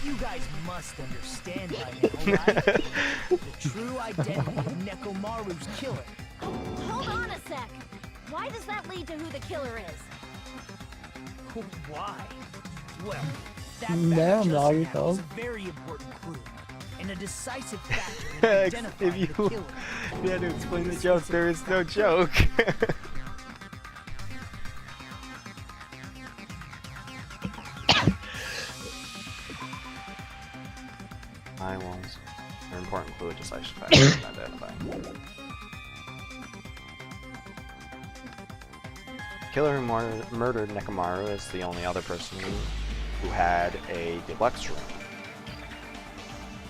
You guys must understand by now, right? The true identity of Nekomaru's killer. Hold on a sec. Why does that lead to who the killer is? Why? Well, that Damn, dog, you is a very important clue and a decisive factor in identifying if you the killer. had to explain the joke, there is no joke. I was an important clue, just I should identify. Killer who murdered Nekomaru is the only other person who had a deluxe room,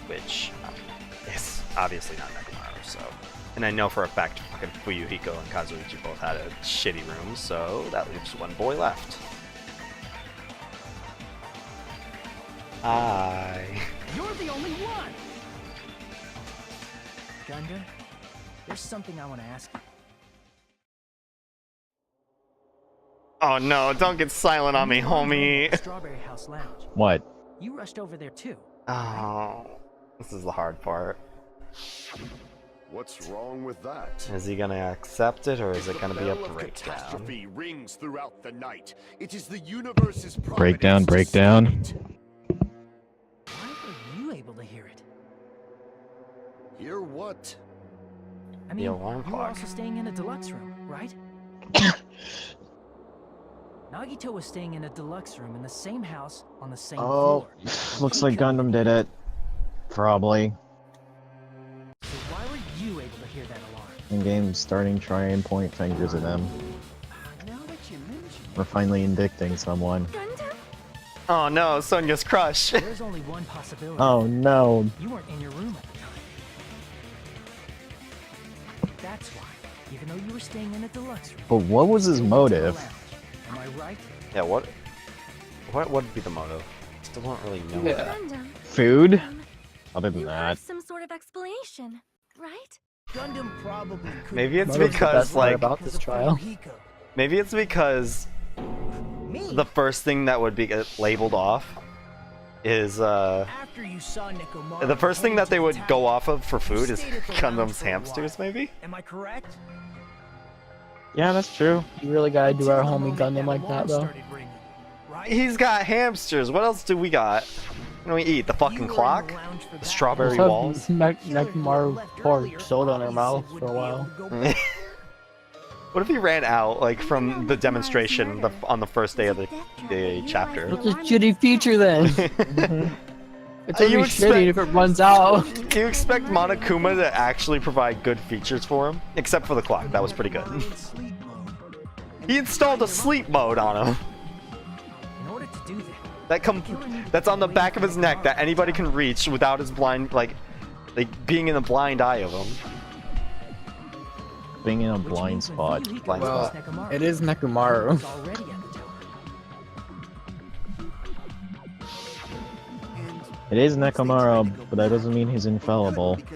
which is obviously not Nekomaru, so... And I know for a fact fucking Fuyuhiko and Kazuichi both had a shitty room, so that leaves one boy left. You're the only one! Gundam, there's something I want to ask you. Oh no, don't get silent on me, homie. Strawberry House Lounge. What? You rushed over there too. Oh, this is the hard part. What's wrong with that? Is he gonna accept it, or is it gonna be a Bell of breakdown? catastrophe rings throughout the night. It is the universe's Breakdown, providence to breakdown. stop it. Why were you able to hear it? Hear what? I mean, alarm you were clock. also staying in a deluxe room, right? Nagito was staying in a deluxe room in the same house on the same Oh, floor. looks like Gundam did it. Probably. So why were you able to hear that alarm? In-game starting try and point fingers at them. Now that you mention We're finally indicting someone. Oh no, Sonia's crush. it, there's only one possibility. Oh no. You weren't in your room at the time. That's why, even though you were staying in a deluxe room, But what was his you went to the motive? lounge. Am I right? Yeah, what would be the motive? Still don't really know Yeah. that. Gundam, Food? Other than you that. have some sort of explanation, right? Gundam probably could Maybe it's Motive's the because best part like about this trial. maybe it's because Me? the first thing that would be labeled off is After you saw Nekomaru the first thing that they would attack, go off of for food is stayed at the lounge Gundam's for a hamsters, while. maybe? Am I correct? Yeah, that's true. You really gotta do our Until the homie moment Gundam like alarm that, though. started ringing, right? He's got hamsters. What else do we got? What do we eat? The You fucking were in clock? the lounge for The that strawberry long. walls? Nekomaru poured soda in her mouth for a while. What if he ran out, like, from the demonstration on the first day of the chapter? What's a shitty feature then? It's only shitty if it runs out. Do you expect Monokuma to actually provide good features for him? Except for the clock, that was pretty good. He installed a sleep mode on him. In order to do that, That's on the back of his neck that anybody can reach without his blind, like being in the blind eye of him. Being in a blind spot. Blind spot. It is Nekomaru. It is Nekomaru, but that doesn't mean he's infallible. I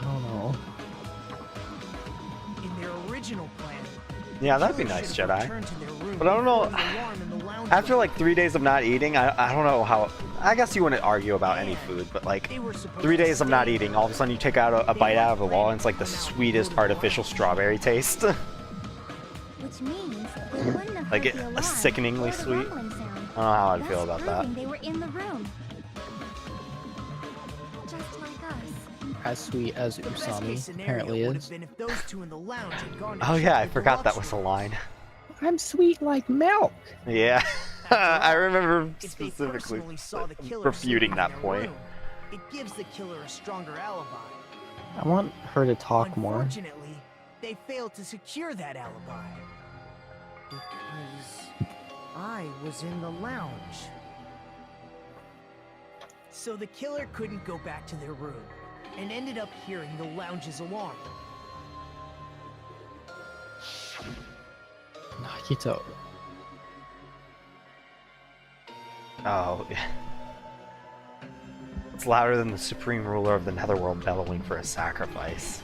don't know. In their original plan, Yeah, that'd be nice, Jedi. But I don't know. After like 3 days of not eating, I don't know how. I guess you wouldn't argue about any food, but like 3 days of not eating, all of a sudden you take out a bite out of the wall, and it's like the sweetest artificial strawberry taste. Which means they wouldn't have Like heard the a alarm sickeningly or the sweet. rumbling sound. I don't know how I'd Thus feel about that. proving they were in the room. Just like us. As sweet as Usami apparently is. Oh yeah, I forgot that was a line. I'm sweet like milk. Yeah, I remember specifically refuting that point. It gives the killer a stronger alibi. I want her to talk more. Unfortunately, they failed to secure that alibi. Because I was in the lounge. So the killer couldn't go back to their room, and ended up hearing the lounge's alarm. Nagito. Oh, yeah. It's louder than the supreme ruler of the netherworld bellowing for a sacrifice.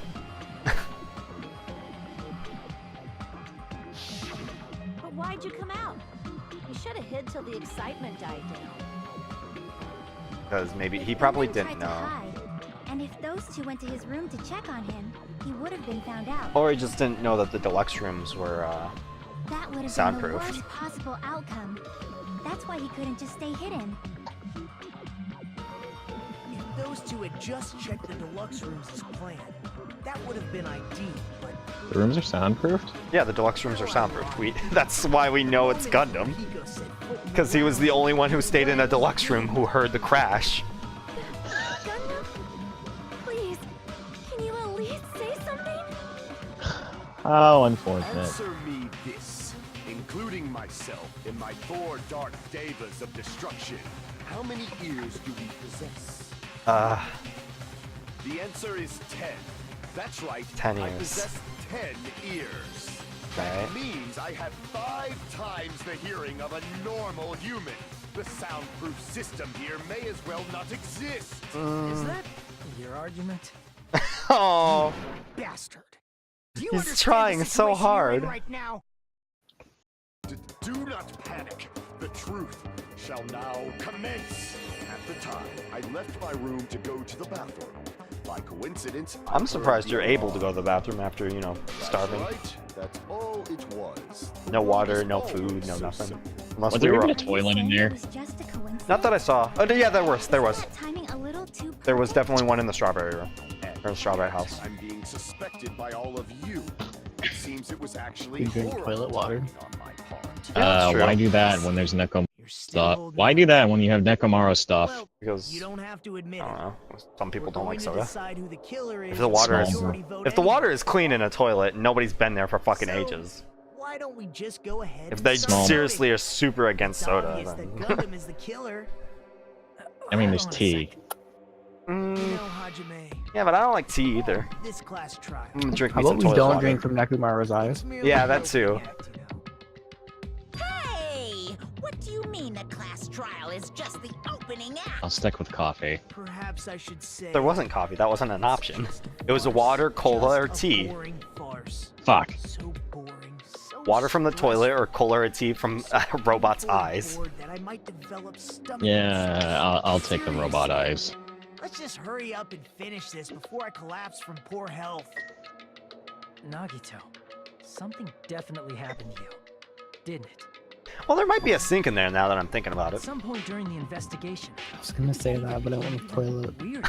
But why'd you come out? You should have hid till the excitement died down. Because maybe he probably Someone didn't tried to know. hide, and if those two went to his room to check on him, he would have been found out. Or he just didn't know that the deluxe rooms were, That would have been the soundproofed. worst possible outcome. That's why he couldn't just stay hidden. If those two had just checked the deluxe rooms as planned, that would have been ideal, but The rooms are soundproofed? Yeah, the deluxe rooms are soundproof. That's why we know it's Gundam. Because he was the only one who stayed in a deluxe room who heard the crash. Gundam? Please, can you at least say something? How unfortunate. Answer me this, including myself in my 4 dark devas of destruction. How many ears do we possess? The answer is 10. That's right. 10 I ears. possess 10 ears. Right. That means I have 5 times the hearing of a normal human. The soundproof system here may as well not exist. is that your argument? Oh, Bastard. Do you he's understand trying the so situation you're in hard. right now? Do not panic. The truth shall now commence. At the time, I left my room to go to the bathroom. By coincidence, I I'm heard surprised the you're able to alarm. go to the bathroom after, you know, That's starving. right. That's all it was. The No room water, is no always food, no so nothing. simple. Unless Was we there were. even a toilet in there? It was just a coincidence. Not that I saw. Oh, yeah, there was. There was. Isn't that timing a little too There was perfect? definitely one in the strawberry room. Or the strawberry house. I'm being suspected by all of you. It seems it was actually You drink horrible toilet water? timing on my part. Yeah, that's true. Why do that when there's Nekomaru You're still stuff? holding Why out. do that when you have Nekomaru stuff? Well, Because, you don't have to admit I don't it. know. Some people We're don't like going to soda. decide who the killer is If the water is- majority vote If the water anyway. is clean in a toilet, nobody's been there for fucking So, ages. Why don't we just go ahead If and they start seriously voting? are super against It's soda, obvious that then. Gundam is the killer. I mean, Hold there's on a tea. second. Mm, You know, Hajime, yeah, but I don't like tea either. this class trial. I'm gonna drink How me some about we toilet don't water. drink from Nekomaru's eyes? It's merely Yeah, a that too. balancing act, you know. Hey! What do you mean the class trial is just the opening act? I'll stick with coffee. Perhaps I should say There wasn't coffee. That wasn't an option. It was a water, cola, or just a tea. boring farce. Fuck. So boring, so Water from the toilet or stressful. cola or tea from a robot's eyes. Bored that I might develop stomach Yeah, ulcers. I'll take the robot eyes. Let's just hurry up and finish this before I collapse from poor health. Nagito, something definitely happened to you, didn't it? Well, there might be a sink in there now that I'm thinking about At it. some point during the investigation. I was gonna say that, but I want a toilet. Weird.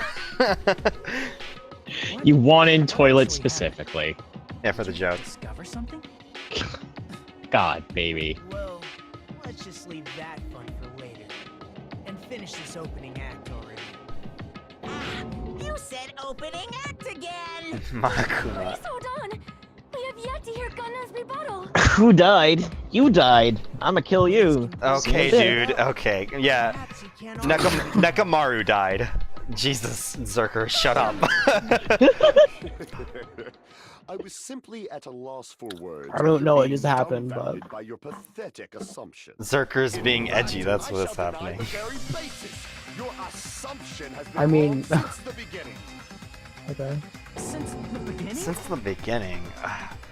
You wanted toilet specifically. Yeah, for the joke. Discover something? God, baby. Well, let's just leave that fun for later. And finish this opening act already. You said opening act again! Makuna. Hold on. We have yet to hear Gunnan's rebuttal. Who died? You died. I'ma kill you. Okay, Same dude. Okay, yeah. Perhaps he can't Nekamaru died. Jesus, Zerker, shut up. I was simply at a loss for words. I don't know what being just happened, but dumbfounded by your pathetic assumptions. Zerker's being edgy, that's I what's shall deny happening. the very basis. Your assumption has been I mean- wrong since the beginning. okay. Since the beginning? Since the beginning,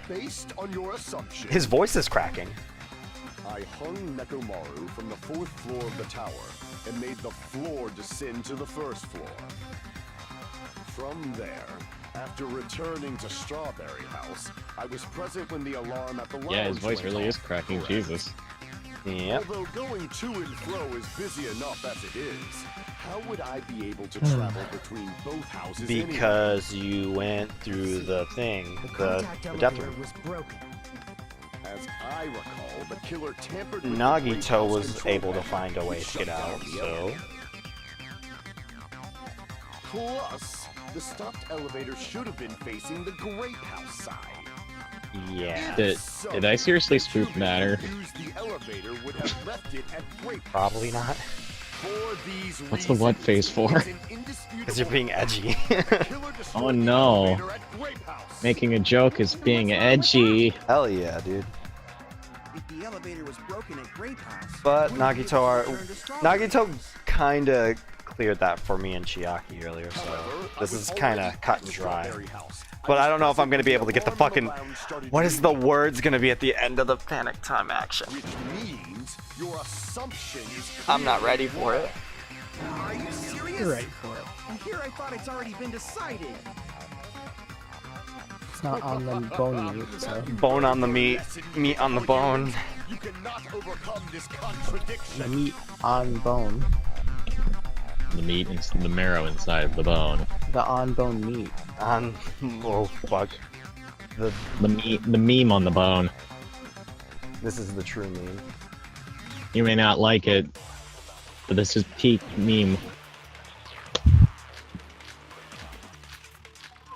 Based on your assumption, his voice is cracking. I hung Nekomaru from the 4th floor of the tower and made the floor descend to the 1st floor. From there, after returning to Strawberry House, I was present when the alarm at the lounge Yeah, his voice went really is off. cracking. Correct. Jesus. Yep. Although going to and fro is busy enough as it is, how would I be able to travel between both houses Because you went through the thing, the contact death elevator room. was broken. anyway? As I recall, the killer tampered with the Nagito Great House was control able to panel find a and way to shut get out, down the so... elevator. Plus, the stopped elevator should have been facing the Grape House side. Yeah. Did I seriously spoof matter? The elevator would have left it at Grape Probably not. For these What's the what face for? Because you're being edgy. Oh no. Making a joke is being edgy. Hell yeah, dude. If the elevator was broken at Grape House, But wouldn't it Nagito, return to Strawberry Nagito House? kinda cleared that for me and Chiaki earlier, so this is kinda cut and dry. But I don't know if I'm gonna be able to get the fucking... What is the words gonna be at the end of the Panic Time action? Which means your assumption is I'm not ready for it. Are you serious? You're right for it. And here I thought it's already been decided. It's not on the bone meat, so. Bone on the meat, meat on the bone. You cannot overcome this contradiction. The meat on bone. The meat and the marrow inside of the bone. The on bone meat. On... Oh, fuck. The meme on the bone. This is the true meme. You may not like it, but this is peak meme.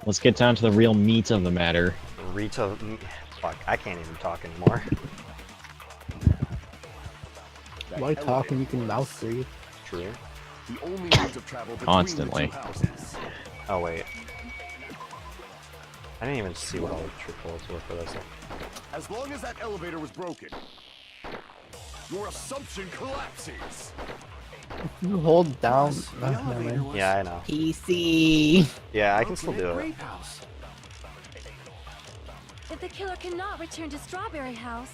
Let's get down to the real meat of the matter. Rita... Fuck, I can't even talk anymore. Why talk when you can mouth breathe? True. The only means of travel between Constantly. the two houses. Oh, wait. I didn't even see what all the true bullets were for this. As long as that elevator was broken, your assumption collapses. You hold down. The elevator was Yeah, I know. PC. Yeah, I can still broken at do it. Grape House. If the killer cannot return to Strawberry House,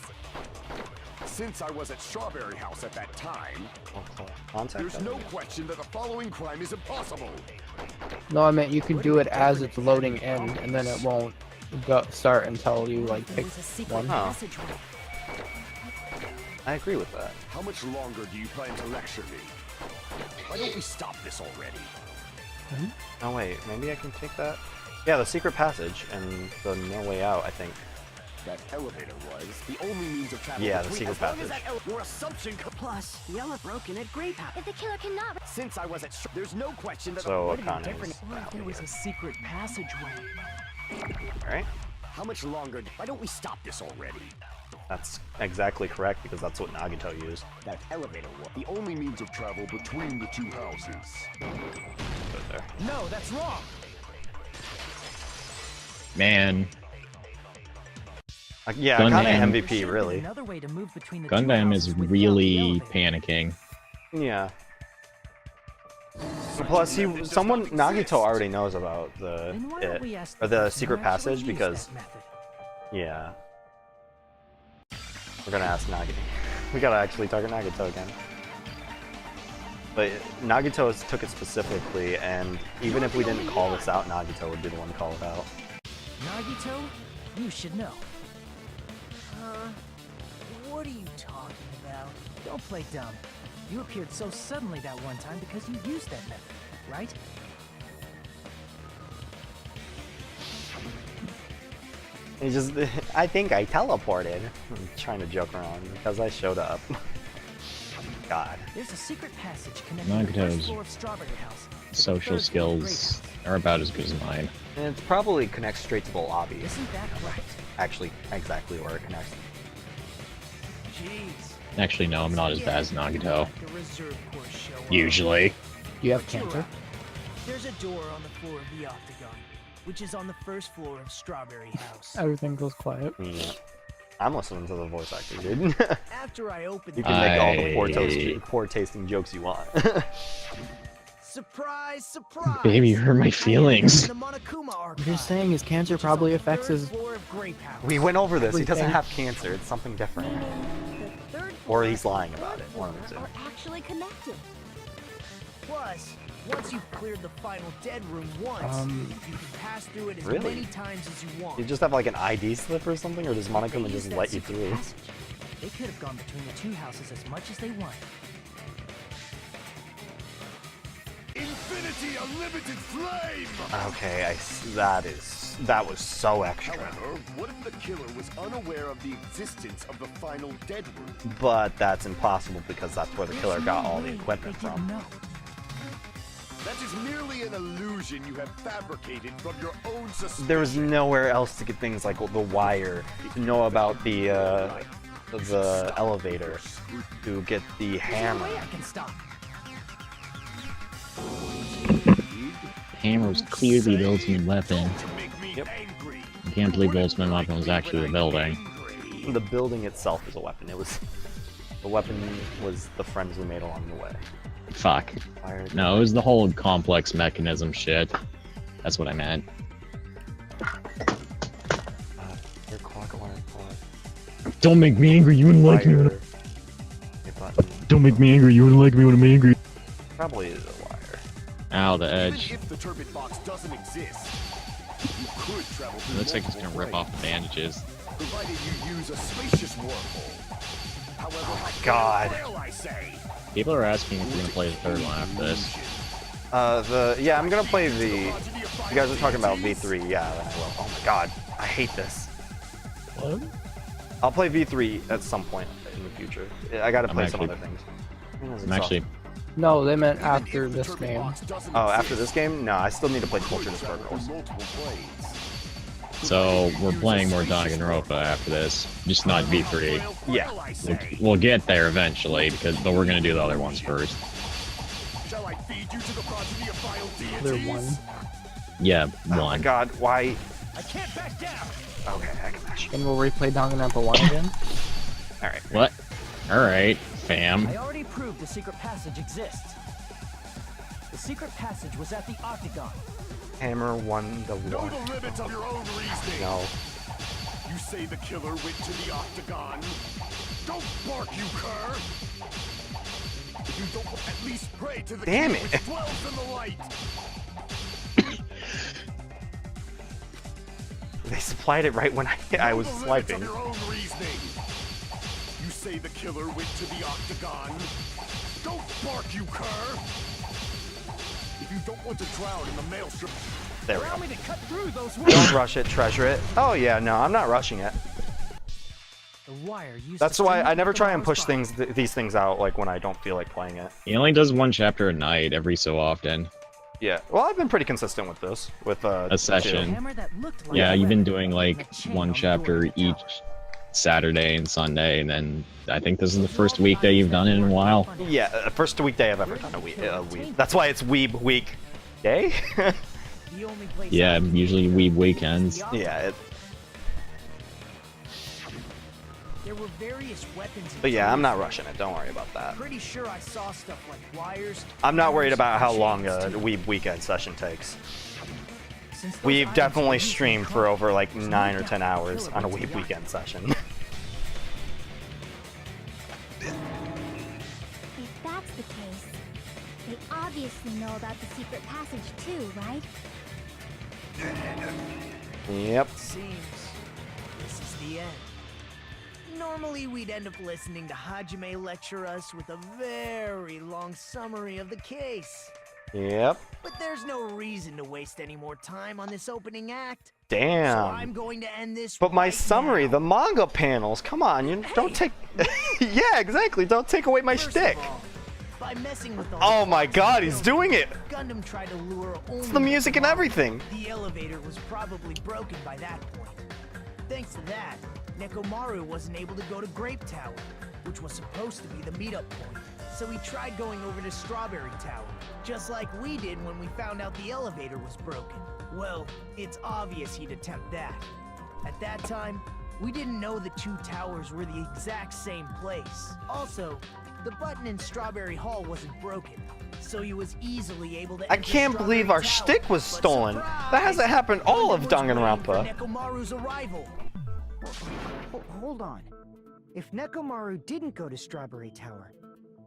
Since I was at Strawberry House at that time, Contact there's no elevator. question that the following crime is impossible. No, I meant you can do it as it's loading in, and then it won't go start until you like pick There's a secret one. Oh. passageway. I agree with that. How much longer do you plan to lecture me? Why don't we stop this already? Oh wait, maybe I can take that? Yeah, the secret passage and the no way out, I think. That elevator was the only means of travel. Yeah, the between- secret as long as passage. that your assumption. Plus, the elevator broken at Grape House. if the killer cannot Since I was at, there's no question that. So the Akane is What if there was a secret passageway? Alright? How much longer? Why don't we stop this already? That's exactly correct because that's what Nagito used. That elevator was the only means of travel between the two houses. Right there. No, that's wrong. Man, Yeah, Gundam. Akane There MVP, should have been really. another way to move between the two Gundam houses is without the really elevator. panicking. Yeah. Plus, someone Nagito already knows about the Then why don't we ask or the person secret who actually passage used because that method? yeah, we're gonna ask Nagito. We gotta actually target Nagito again. But Nagito took it specifically, and even if we didn't call this out, Nagito would be the one to call it out. Nagito, you should know. What are you talking about? Don't play dumb. You appeared so suddenly that one time because you used that method, right? I think I teleported. I'm trying to joke around because I showed up. God. There's a secret passage connecting the first floor of Strawberry House. Social skills are about as good as mine. And it probably connects straight to the lobby. Isn't that right? Actually, exactly where it connects. Jeez. Actually, no, I'm not as bad as Nagato. The reserve course show up. Usually. Do you have cancer? There's a door on the floor of the Octagon, which is on the first floor of Strawberry House. Everything goes quiet. Yeah. I'm listening to the voice actor, dude. After I open You the can make all the poor tasting jokes you want. Surprise, surprise! Baby, you hurt my feelings. What you're saying is cancer probably affects his... We went over this. He doesn't have cancer. It's something different. The third Or floor he's lying and about it. fourth One of the two. floor are actually connected. Plus, once you've cleared the final dead room once, you can pass through it as Really? many times as you want. You just have like an ID slip or something, or does Monokuma They just use let that you secret through? passage. They could have gone between the two houses as much as they wanted. Infinity Unlimited Flame! Okay, that was so extra. However, what if the killer was unaware of the existence of the final dead room? But that's impossible because that's where the killer got all the equipment from. That is merely an illusion you have fabricated from your own suspicion. There was nowhere else to get things like the wire, to know about the elevator, to get the hammer. I can stop. Hammer was clearly the ultimate weapon. Yep. I can't believe the ultimate weapon was actually the building. The building itself is a weapon. The weapon was the friends we made along the way. Fuck. Fire. No, it was the whole complex mechanism shit. That's what I meant. Your clock alarm clock. Don't make me angry, you wouldn't like me when Don't make me angry, you wouldn't like me when I'm angry. Probably is a wire. Ow, the Even edge. if the turbid box doesn't exist, you could travel It through looks like it's multiple gonna rip off the planes, bandages. provided you use a spacious wormhole. However, Oh my God. fail, I say. People are asking if we're gonna play the third one after this. Yeah, I'm gonna play the. You guys are talking about V3, yeah, then I will. Oh my God, I hate this. What? I'll play V3 at some point in the future. I gotta play some actually- other things. I'm actually... No, they meant after this game. Oh, after this game? No, I still need to play Culture Discord Girls. So, we're playing more Danganronpa after this. Just not V3. Yeah. We'll get there eventually, but we're gonna do the other ones first. Shall I feed you to the progeny of vile They're deities? one. Yeah, Oh my one. God, why? I can't back down. Okay, I can mash. Then we'll replay Danganronpa 1 again. Alright. What? Alright, fam. I already proved the secret passage exists. The secret passage was at the Octagon. Hammer 1 to Know 1. the limits of your own reasoning. No. You say the killer went to the Octagon. Don't bark, you cur. If you don't at least pray to the Damn king it. which dwells in the light. They supplied it right when I was Know the limits swiping. of your own reasoning. You say the killer went to the Octagon. Don't bark, you cur. If you don't want to drown in the maelstrom, There we Allow go. me to cut through those Don't rush it, treasure it. Oh yeah, no, I'm not rushing it. The wire used That's to why string I never try and Tomorrow's push body. these things out like when I don't feel like playing it. He only does one chapter a night every so often. Yeah. Well, I've been pretty consistent with this. With A session. Hammer that looked like Yeah, a you've been weapon doing and like a chain one on the door chapter of the each tower. Saturday and Sunday, and then I think this is the first weekday you've done it in a while. Yeah, first weekday I've ever done a week. That's why it's Weeb Week Day. The only place Yeah, I could usually get weeb weekends. the Yeah. There were various weapons. and But yeah, I'm tools. not rushing it. Don't worry about that. Pretty sure I saw stuff like wires. I'm not worried hammers, about how and long a chains, too. Weeb Weekend session takes. Since those We've items definitely were used in streamed the for car, over like there's no 9 or doubt 10 the hours killer on a went to Weeb the Weekend session. If that's the case, they obviously know about the secret passage too, right? Yep. Seems this is the end. Normally we'd end up listening to Hajime lecture us with a very long summary of the case. Yep. But there's no reason to waste any more time on this opening act. Damn. So I'm going to end this. But my right summary, now. the manga panels, come on, you don't take. Yeah, exactly. Don't take away my First of shtick. all, by messing with all Oh the my clocks God, and he's doing it. Gundam tried to lure only It's the music and Nekomaru. everything. The elevator was probably broken by that point. Thanks to that, Nekomaru wasn't able to go to Grape Tower, which was supposed to be the meetup point. So he tried going over to Strawberry Tower, just like we did when we found out the elevator was broken. Well, it's obvious he'd attempt that. At that time, we didn't know the two towers were the exact same place. Also, the button in Strawberry Hall wasn't broken, so he was easily able to I enter can't Strawberry believe our Tower. shtick was But stolen. surprise! That hasn't happened all of Gundam was waiting for Danganronpa. Nekomaru's arrival. Hold on. If Nekomaru didn't go to Strawberry Tower,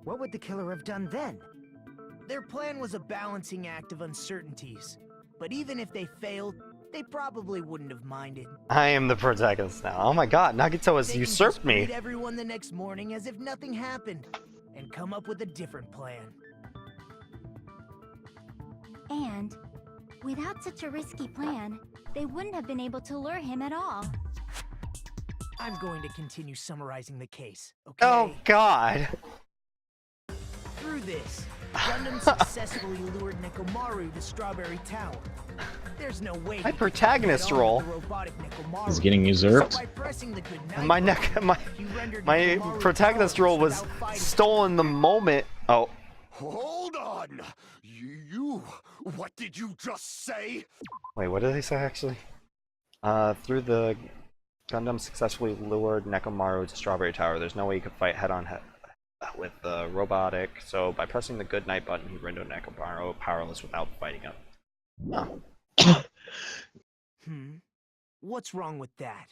what would the killer have done then? Their plan was a balancing act of uncertainties, but even if they failed, they probably wouldn't have minded. I am the protagonist now. Oh my God, Nagito has They can usurped just me. greet everyone the next morning as if nothing happened, and come up with a different plan. And without such a risky plan, they wouldn't have been able to lure him at all. I'm going to continue summarizing the case, okay? Oh God. Through this, Gundam successfully lured Nekomaru to Strawberry Tower. There's no way My he could protagonist get on role with the robotic Nekomaru. Is getting usurped. So by pressing the good night My button, he rendered Nekomaru protagonist role was powerless without fighting. stolen the moment. Oh, Hold on! You... What did you just say? wait, what did he say actually? Through the Gundam successfully lured Nekomaru to Strawberry Tower. There's no way he could fight head on head with the robotic. So by pressing the good night button, he rendered Nekomaru powerless without fighting him. Oh. What's wrong with that?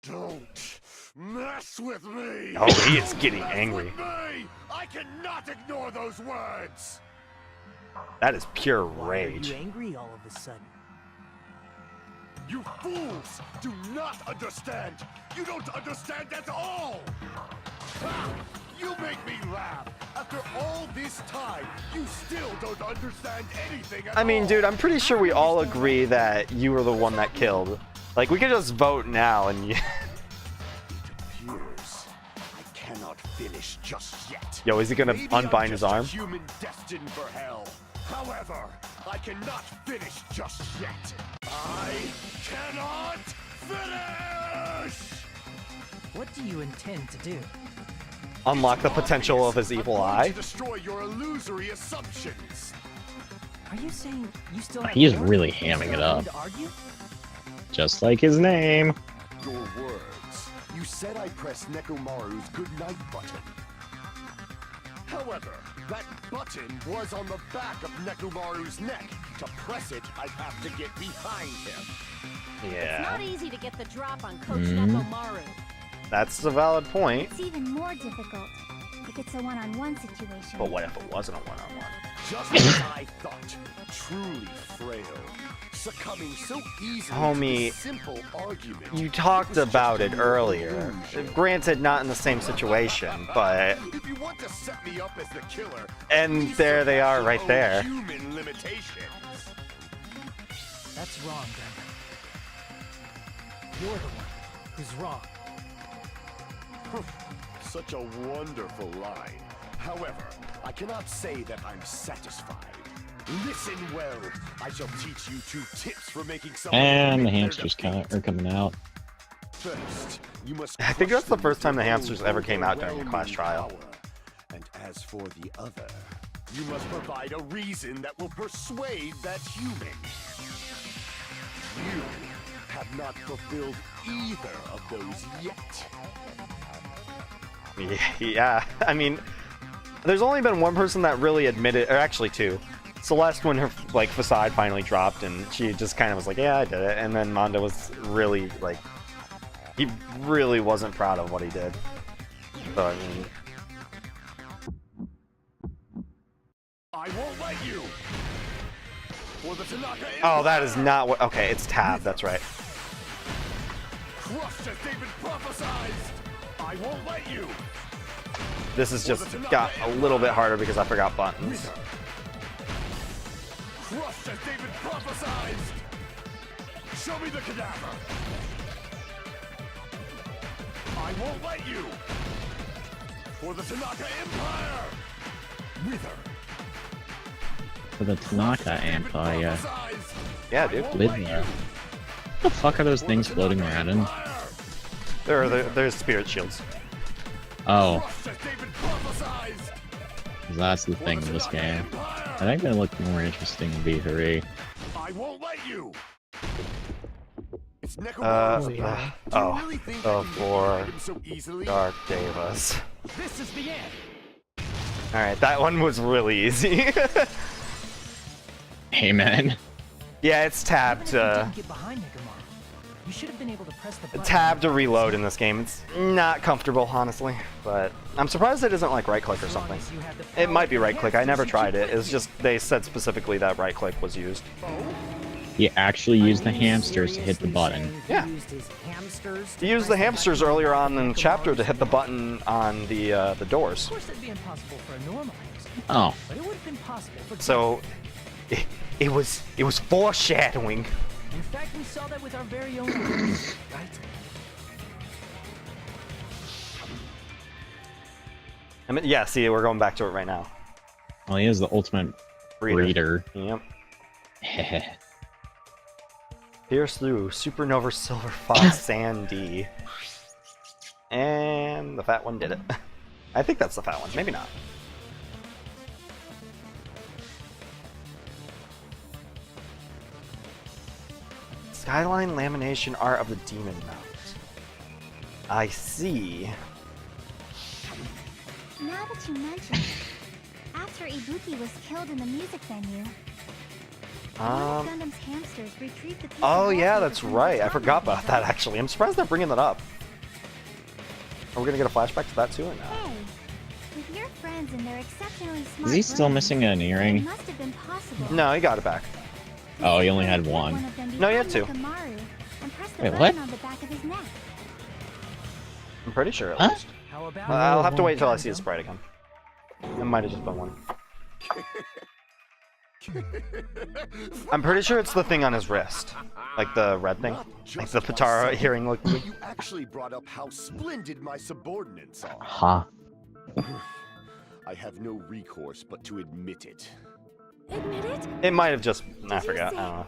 Don't mess with me! Oh, he is getting Mess angry. with me! I cannot ignore those words! That is pure Why are rage. you angry all of a sudden? You fools do not understand! You don't understand at all! Ha! You make me laugh! After all this time, you still don't understand anything at all! I mean, dude, I'm pretty sure we all agree that you were the one that killed. Like, we could just vote now and you... It appears I cannot finish just yet. Yo, is he gonna Maybe I'm unbind his just a arm? human destined for hell. However, I cannot finish just yet. I cannot finish! What do you intend to do? Unlock the potential of his evil I'm going eye? to destroy your illusory assumptions. Are you saying you still have He is more? really You hamming still it up. need to argue? Just like his name. Your words. You said I pressed Nekomaru's goodnight button. However, that button was on the back of Nekomaru's neck. To press it, I'd have to get behind him. It's not Yeah, easy to get the drop on Coach Nekomaru. that's a valid point. It's even more difficult if it's a one-on-one situation. But what if it wasn't a one-on-one? Just as I thought. Truly frail. Succumbing so easily Homie, to this simple argument. You talked was just about it an earlier. illusion. Granted, not in the same situation, but... If you want to set me up as the killer, And please there they surpass are, your right own there. Human limitations. That's wrong, Gundam. You're the one who's wrong. Such a wonderful line. However, I cannot say that I'm satisfied. Listen well. I shall teach you 2 tips for making someone And the admit their hamsters are coming out. First, you must I think crush that's the them first with time the your hamsters own ever came out during a class overwhelming trial. power. And as for the other, you must provide a reason that will persuade that human. You have not fulfilled either of those yet. Yeah, I mean, there's only been one person that really admitted, or actually 2. Celeste, when her, like, facade finally dropped, and she just kind of was like, yeah, I did it. And then Mondo was really, like, he really wasn't proud of what he did. So, I mean... I won't let you! For the Tanaka Oh, that Empire! is not what... Okay, it's Tab, that's right. Crushed as David prophesied! I won't let you! This has just got a little bit harder because I forgot buttons. Crushed as David prophesied! Show me the cadaver! I won't let you! For the Tanaka Empire! Wither! For the Tanaka Empire. Yeah, dude. Wither. What the fuck are those things floating around in? There's spirit shields. Oh. That's the thing in this game. I think they look more interesting in V3. I won't let you! It's for Dark Devas. This is the end. Alright, that one was really easy. Hey man. Yeah, it's tabbed. Get behind Nekomaru. You should have been able to press the button. Tab to reload in this game. It's not comfortable, honestly, but I'm surprised it isn't like right click or something. It might be right click. I never tried it. It's just they said specifically that right click was used. He actually used the hamsters to hit the button. Yeah. He used the hamsters earlier on in the chapter to hit the button on the doors. Of course, that'd be impossible for a normal hamster. Oh. But it would have been possible for. So it was foreshadowing. In fact, we saw that with our very own eyes, right? I mean, yeah, see, we're going back to it right now. Well, he is the ultimate breeder. Yep. Pierce through Supernova Silver Fox Sandy. And the fat one did it. I think that's the fat one, maybe not. Skyline lamination art of the demon mount. I see. Now that you mention it, after Ibuki was killed in the music venue, one of Gundam's hamsters retrieved the piece Oh of yeah, wallpaper that's from the right. I top forgot of the about that actually. I'm surprised they're bringing that up. Are we gonna get a flashback to that too or no? Hey, with your friends and their exceptionally smart Is he still brains, missing an it earring? must have been possible. No, he got it back. Oh, he only had one. No, you had two. Wait, what? On the back of his neck. I'm pretty sure at Huh? least. How about I'll have to wait until I see the sprite again. It might have just been one. I'm pretty sure it's the thing on his wrist. Like the red thing. Like the Patara hearing look. You actually brought up how splendid my subordinates are. Huh. I have no recourse but to admit it. Admit it? It might have just. I forgot. I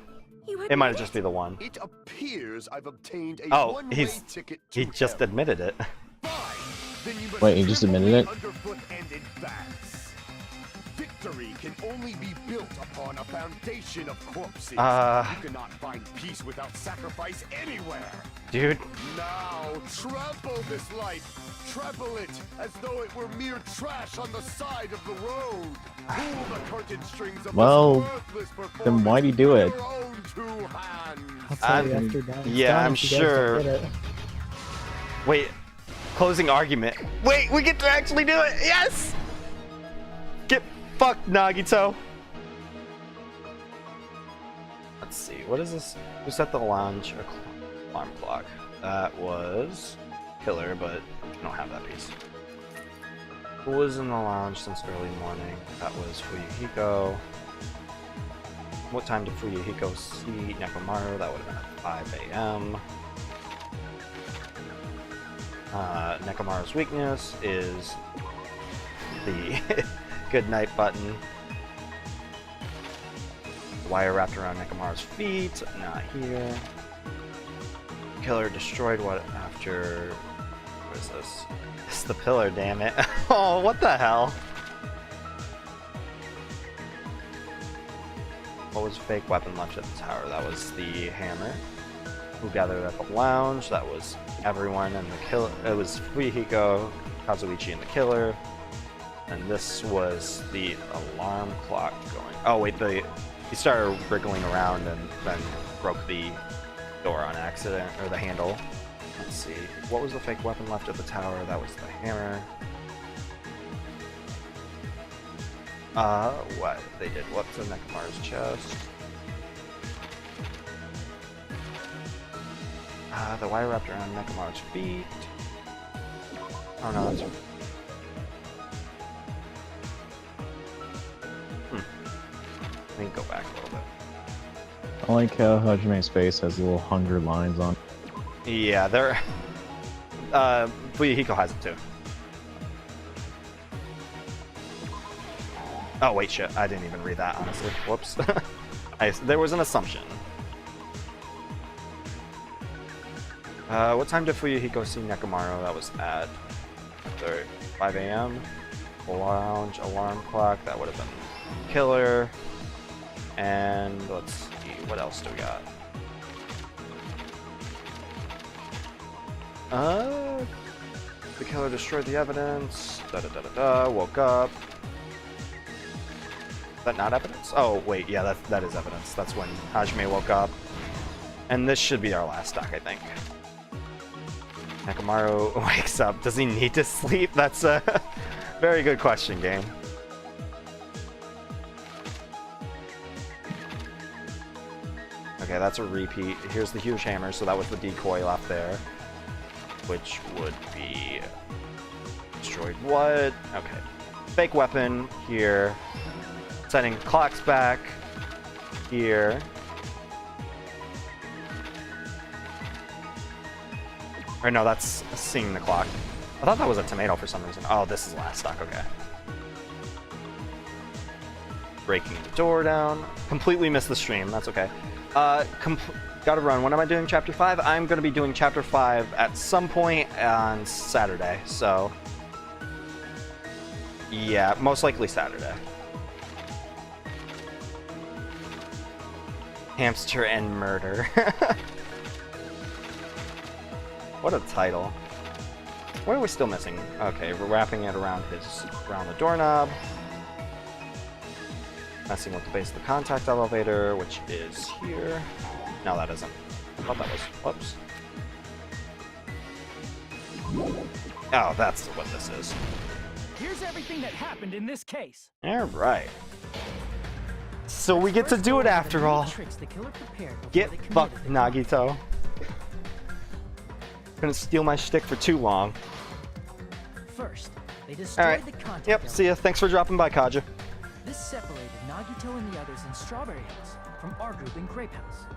don't know. It might have just be the one. It appears I've obtained a Oh, one-way ticket to he just admitted it. Then you must Wait, he just admitted it? underfoot and advance. Victory can only be built upon a foundation of corpses. You cannot find peace without sacrifice anywhere. Dude. Now, trample this life. Trample it as though it were mere trash on the side of the road. Pull the curtain strings of Well, this worthless performance then why'd he do it? with your own two hands. I'll tell you after done. Yeah, I'm sure. Wait, closing argument. Wait, we get to actually do it. Yes. Get fucked, Nagito. Let's see. What is this? Who set the lounge alarm clock? That was Killer, but I don't have that piece. Who was in the lounge since early morning? That was Fuyuhiko. What time did Fuyuhiko see Nekomaru? That would have been at 5 a.m. Nekomaru's weakness is the good night button. The wire wrapped around Nekomaru's feet, not here. Killer destroyed what after... What is this? It's the pillar, damn it. Oh, what the hell? What was fake weapon left at the tower? That was the hammer. Who gathered at the lounge? That was everyone and the killer. It was Fuyuhiko, Kazuichi, and the killer. And this was the alarm clock going. Oh wait, he started wriggling around and then broke the door on accident, or the handle. Let's see. What was the fake weapon left at the tower? That was the hammer. What they did? What's in Nekomaru's chest? The wire wrapped around Nekomaru's feet. Oh no, that's... Let me go back a little bit. I like how Hajime's face has little hunger lines on. Yeah, they're... Fuyuhiko has it too. Oh, wait, shit. I didn't even read that, honestly. Whoops. There was an assumption. What time did Fuyuhiko see Nekomaru? That was at 5 a.m. Lounge, alarm clock. That would have been Killer. And let's see, what else do we got? The killer destroyed the evidence. Woke up. Is that not evidence? Oh, wait, yeah, that is evidence. That's when Hajime woke up. And this should be our last stock, I think. Nekomaru wakes up. Does he need to sleep? That's a very good question, game. Okay, that's a repeat. Here's the huge hammer, so that was the decoy left there. Which would be... destroyed what? Okay. Fake weapon here. Setting clocks back here. Or no, that's seeing the clock. I thought that was a tomato for some reason. Oh, this is last stock, okay. Breaking the door down. Completely missed the stream, that's okay. Gotta run. When am I doing Chapter 5? I'm gonna be doing Chapter 5 at some point on Saturday, so... yeah, most likely Saturday. Hamster and murder. What a title. What are we still missing? Okay, we're wrapping it around the doorknob. Messing with the base of the contact elevator, which is here. No, that isn't. I thought that was... whoops. Oh, that's what this is. Here's everything that happened in this case. Alright. So we get to do it after all. Get fucked, Nagito. Gonna steal my shtick for too long. First, they destroyed the contact. Yep, see ya. Thanks for dropping by, Kaja. This separated Nagito and the others in Strawberry House from our group in Grape House.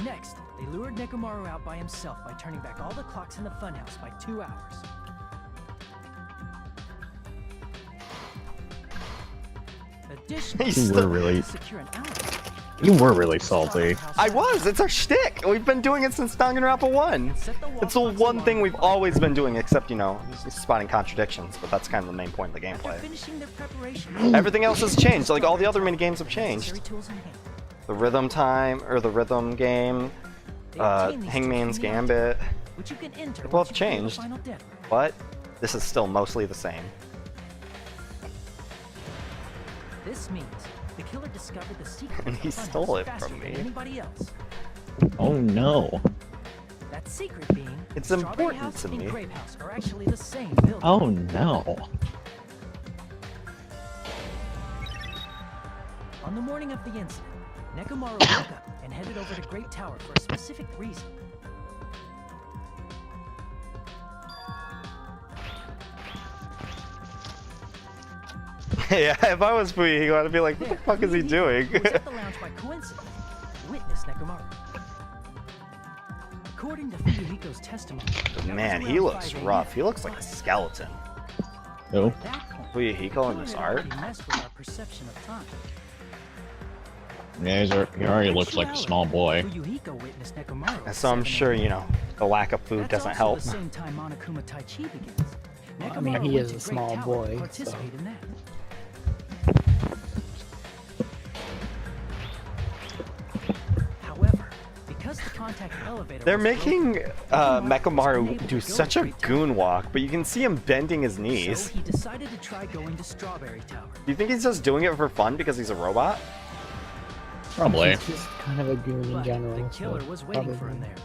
Next, they lured Nekomaru out by himself by turning back all the clocks in the funhouse by 2 hours. Additionally, You were really... secure an alibi. You were really salty. I was! It's our shtick! We've been doing it since Danganronpa 1! It's the one thing we've always been doing, except, you know, spotting contradictions, but that's kind of the main point of the gameplay. Everything else has changed, like all the other minigames have changed. The rhythm time, or the rhythm game, Hangman's Gambit, they both changed, but this is still mostly the same. This means the killer discovered the secret And he stole it from me. Anybody else. Oh no. That secret being it's Strawberry important House to and me. Grape House are actually the same building. Oh no. On the morning of the incident, Nekomaru woke up and headed over to Great Tower for a specific reason. Yeah, if I was Fuyuhiko, I'd be like, what the fuck is he doing? Was at the lounge by coincidence. Witness Nekomaru. According to Fuyuhiko's testimony, Man, he looks rough. He looks like a skeleton. Oh. Fuyuhiko in this art? messed with our perception of time. Yeah, he already looks like a small boy. Fuyuhiko witnessed Nekomaru. So I'm sure, you know, the lack of food doesn't help. The same time Monokuma Tai Chi begins. I mean, he is a small boy, so... However, because the contact elevator They're making Nekomaru do such a goon walk, but you can see him bending his knees. So he decided to try going to Strawberry Tower. Do you think he's just doing it for fun because he's a robot? Probably. He's just kind of a goon in general. The killer so was waiting probably. for him there.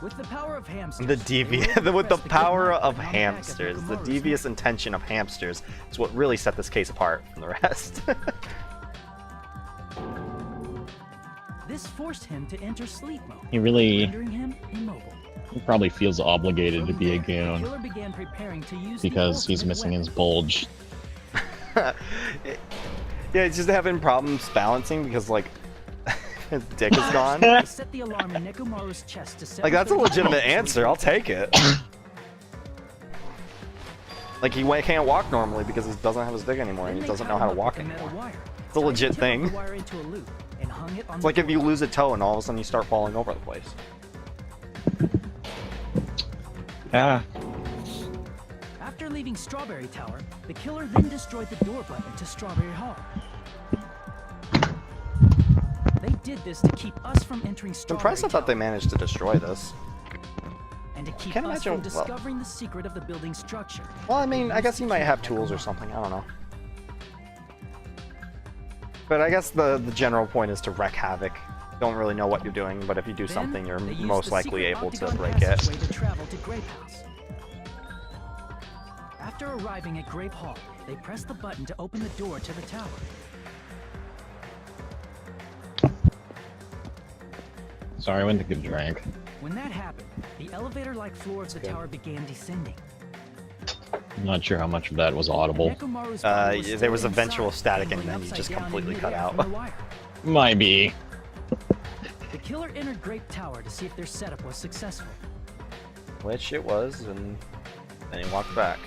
With the power of hamsters, The power of hamsters, the devious intention of hamsters is what really set this case apart from the rest. This forced him to enter sleep mode, He really... rendering him immobile. He probably feels obligated to From be a there, the goon killer began preparing to use the because he's ultimate missing weapon. his bulge. Yeah, he's just having problems balancing because like his dick is gone. They set the alarm in Nekomaru's chest to Like that's a 7:30 legitimate so he answer. can I'll take it. Like he can't walk normally because he doesn't have his dick anymore and he doesn't know how to walk anymore. It's a legit thing. It's like if you lose a toe and all of a sudden you start falling over the place. Yeah. After leaving Strawberry Tower, the killer then destroyed the door button to Strawberry Hall. They did this to keep us from entering Strawberry Impressive that they Tower, managed to destroy this. and to keep Can't us imagine- from discovering the secret of the building's structure. Well, I mean, I guess he might have tools or something. I don't know. But I guess the general point is to wreak havoc. Don't really know what you're doing, but if you do Then, something, you're they used most the likely secret able to octagon break it. passageway to travel to Grape House. After arriving at Grape Hall, they pressed the button to open the door to the tower. Sorry, I went to get a drink. When that happened, the elevator-like floor of the tower began descending. I'm not sure how much of that was audible. Nekomaru's body was There still was eventual inside, static and dangling then you upside just down in completely cut midair out. from the wire. Might be. The killer entered Grape Tower to see if their setup was successful. Which it was, and then he walked back.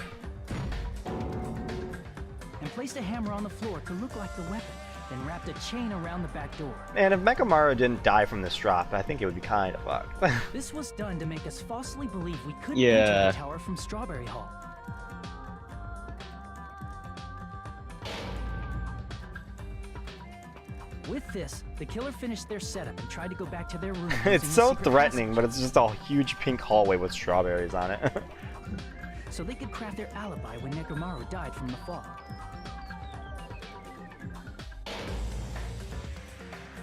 And placed a hammer on the floor to look like the weapon, then wrapped a chain around the back door. And if Mechamaru didn't die from this drop, I think it would be kind of fucked. This was done to make us falsely believe we couldn't Yeah. enter the tower from Strawberry Hall. With this, the killer finished their setup and tried to go back to their room. It's using a so secret threatening, passage, but it's just a huge pink hallway with strawberries on it. so they could craft their alibi when Nekomaru died from the fall.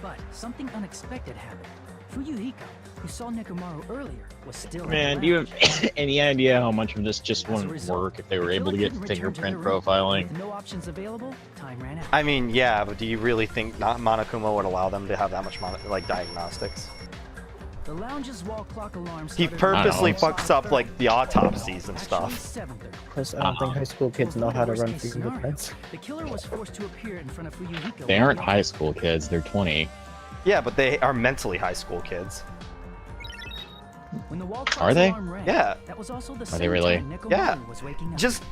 But something unexpected happened. Fuyuhiko, who saw Nekomaru earlier, was still Man, in do the you lounge. have any idea how much of this just As a wouldn't result, work if they were the able to killer get couldn't return to fingerprint their room. profiling? With no options available, time ran out. I mean, yeah, but do you really think not Monokuma would allow them to have that much like diagnostics? The lounge's wall clock alarm He started purposely I don't know. fucks up like the autopsies and Actually, stuff. 7:30. Plus, I don't think high school kids know how to run Worst-case scenario, fingerprints. The killer was forced to appear in front of Fuyuhiko. They aren't high school kids, they're 20. Yeah, but they are mentally high school kids. When the wall Are clock's they? alarm rang, Yeah. that was also the Are same they really? time Nekomaru Yeah. was waking up. Just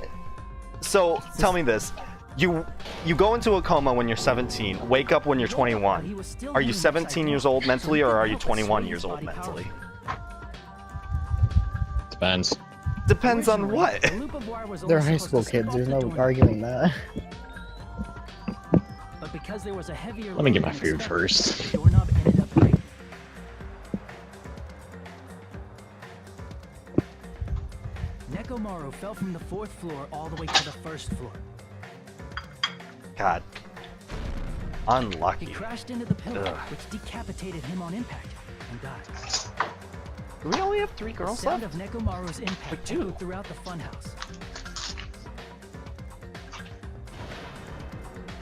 so tell me this: you go into a coma when you're 17, wake up when you're 21. Are you 17 years old mentally, or are you 21 years old mentally? Depends. Depends on what. The loop of wire was They're only high supposed school to slip kids. off There's the no doorknob. arguing that. But because there was a heavier Let me load get my than food expected, first. the doorknob ended up breaking. Nekomaru fell from the 4th floor all the way to the 1st floor. God, He unlucky. crashed into the pillar, Ugh. which decapitated him on impact and died. Do we only have 3 The girls sound left? of Nekomaru's impact two. echoed throughout the funhouse.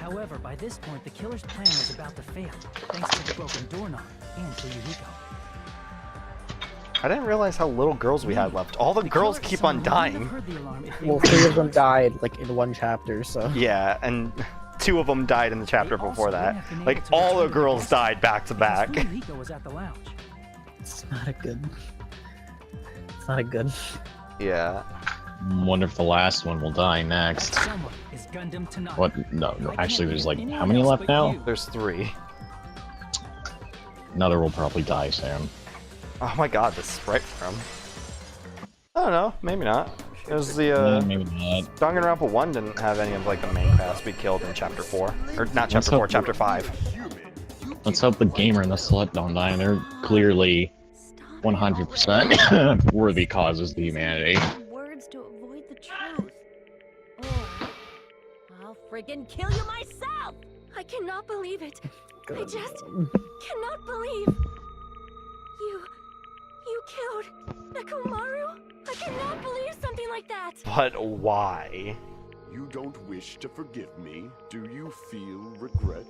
However, by this point, the killer's plan was about to fail, thanks to the broken doorknob and to Yuhiko. I didn't realize how little girls we had left. All the girls killer keep saw on wouldn't have dying. heard the alarm if they Well, were 3 of them first. died like in one chapter, so. Yeah, and 2 of them died in the chapter They also before that. wouldn't have been Like able to all return the to the girls guest died back to because back. Fuyuhiko was at the lounge. It's not a good. It's not a good. Yeah. Wonder if the last one will die next. Someone is Gundam Tanaka. What? No, I can't actually, there's like, think of how anyone many else left but now? you. There's 3. Another will probably die soon. Oh my god, the sprite from. I don't know, maybe not. It was the Maybe not. Danganronpa 1 didn't have any of like the main crafts be killed in chapter 4. Or not chapter 4, chapter 5. Let's hope the gamer and the slut don't die. They're clearly 100% worthy causes to humanity. Words to avoid the truth. Oh, I'll friggin' kill you myself! I cannot believe it. I just cannot believe you killed Nekomaru. I cannot believe something like that. But why? You don't wish to forgive me, do you feel regret?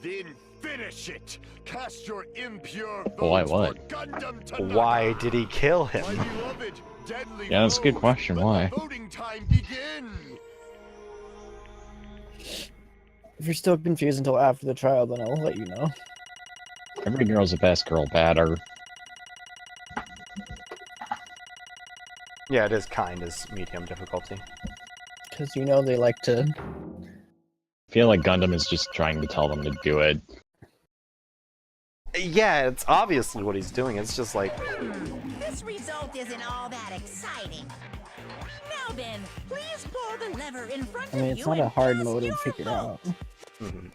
Then finish it! Cast your impure Why votes what? for Gundam Tanaka! Why did he kill My him? beloved, deadly Yeah, that's a good foes, question, let why? the voting time begin! If you're still confused until after the trial, then I'll let you know. Every girl's a best girl batter. Yeah, it is kind as medium difficulty. Because you know they like to... I feel like Gundam is just trying to tell them to do it. Yeah, it's obviously what he's doing. It's just like, This result isn't all that exciting. Now then, please pull the lever in front I mean, of it's you not a and hard cast mode to your figure vote. out. mhm.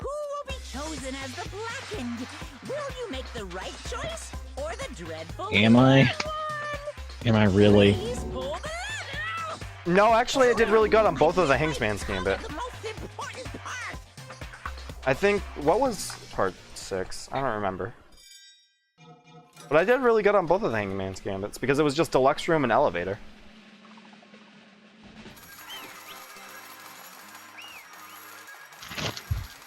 Who will be chosen as the blackened? Will you make the right choice or the dreadful Am I? one? Am I really? Please pull the lever. No, actually, I did really good on both of the Hangsman's Gambit. The most important part. I think, what was part 6? I don't remember. But I did really good on both of the Hangman's Gambits because it was just deluxe room and elevator.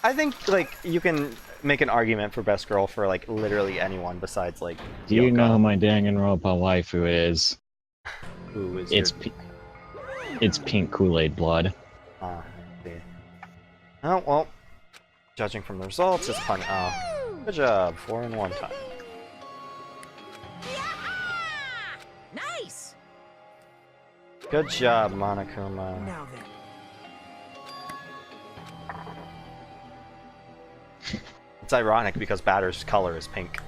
I think, like, you can make an argument for best girl for, like, literally anyone besides, like, Do you Yoko. know who my Danganronpa waifu is? Who is It's your... it's pink Kool-Aid blood. Ah, see. Oh, well, judging from the results, it's pun. Oh, good job. 4 in 1 time. Nice. Good job, Monokuma. Now then. It's ironic because Batter's color is pink.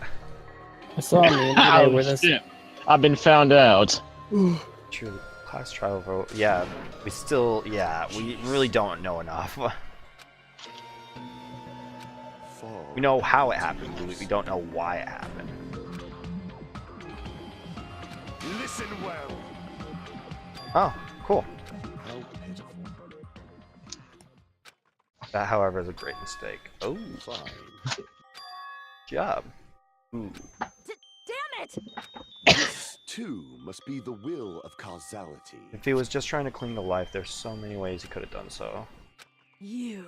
I saw a meme today where this... shit. I've been found out. True. Class trial vote. Yeah, we still. Yeah, we really don't know enough. We know how it happened, but we don't know why it happened. Listen well. Oh, cool. How pitiful. That, however, is a great mistake. Oh, Fine. job. Ooh. Damn it. This, too, must be the will of causality. If he was just trying to cling to life, there's so many ways he could have done so. You.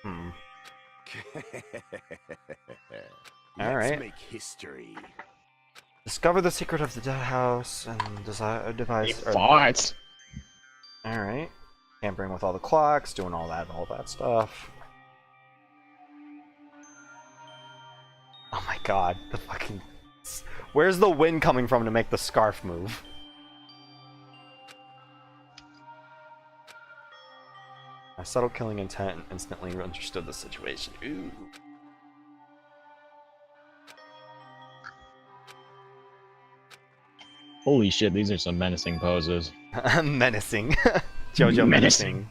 Hmm. Let's Alright. make history. Discover the secret of the dead house and devise. Farts. Alright. Tampering with all the clocks, doing all that stuff. Oh my god, the fucking... Where's the wind coming from to make the scarf move? My subtle killing intent and instantly understood the situation. Ooh. Holy shit, these are some menacing poses. Menacing. Jojo menacing.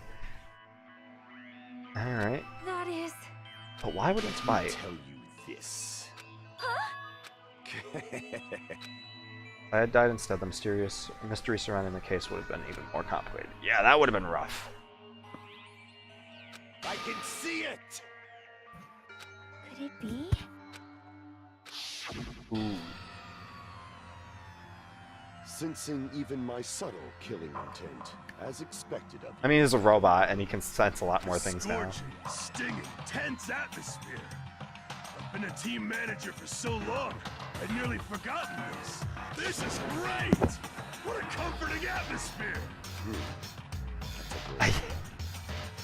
Alright. That is. But why would it Let me bite? tell you this. If I had died instead, the mystery surrounding the case would have been even more complicated. Yeah, that would have been rough. I can see it! Could it be? Ooh. Sensing even my subtle killing intent, as expected of I mean, he's a robot, and he can sense a lot more things now. Stinging, tense atmosphere. I've been a team manager for so long, I'd nearly forgotten this. This is great! What a comforting atmosphere!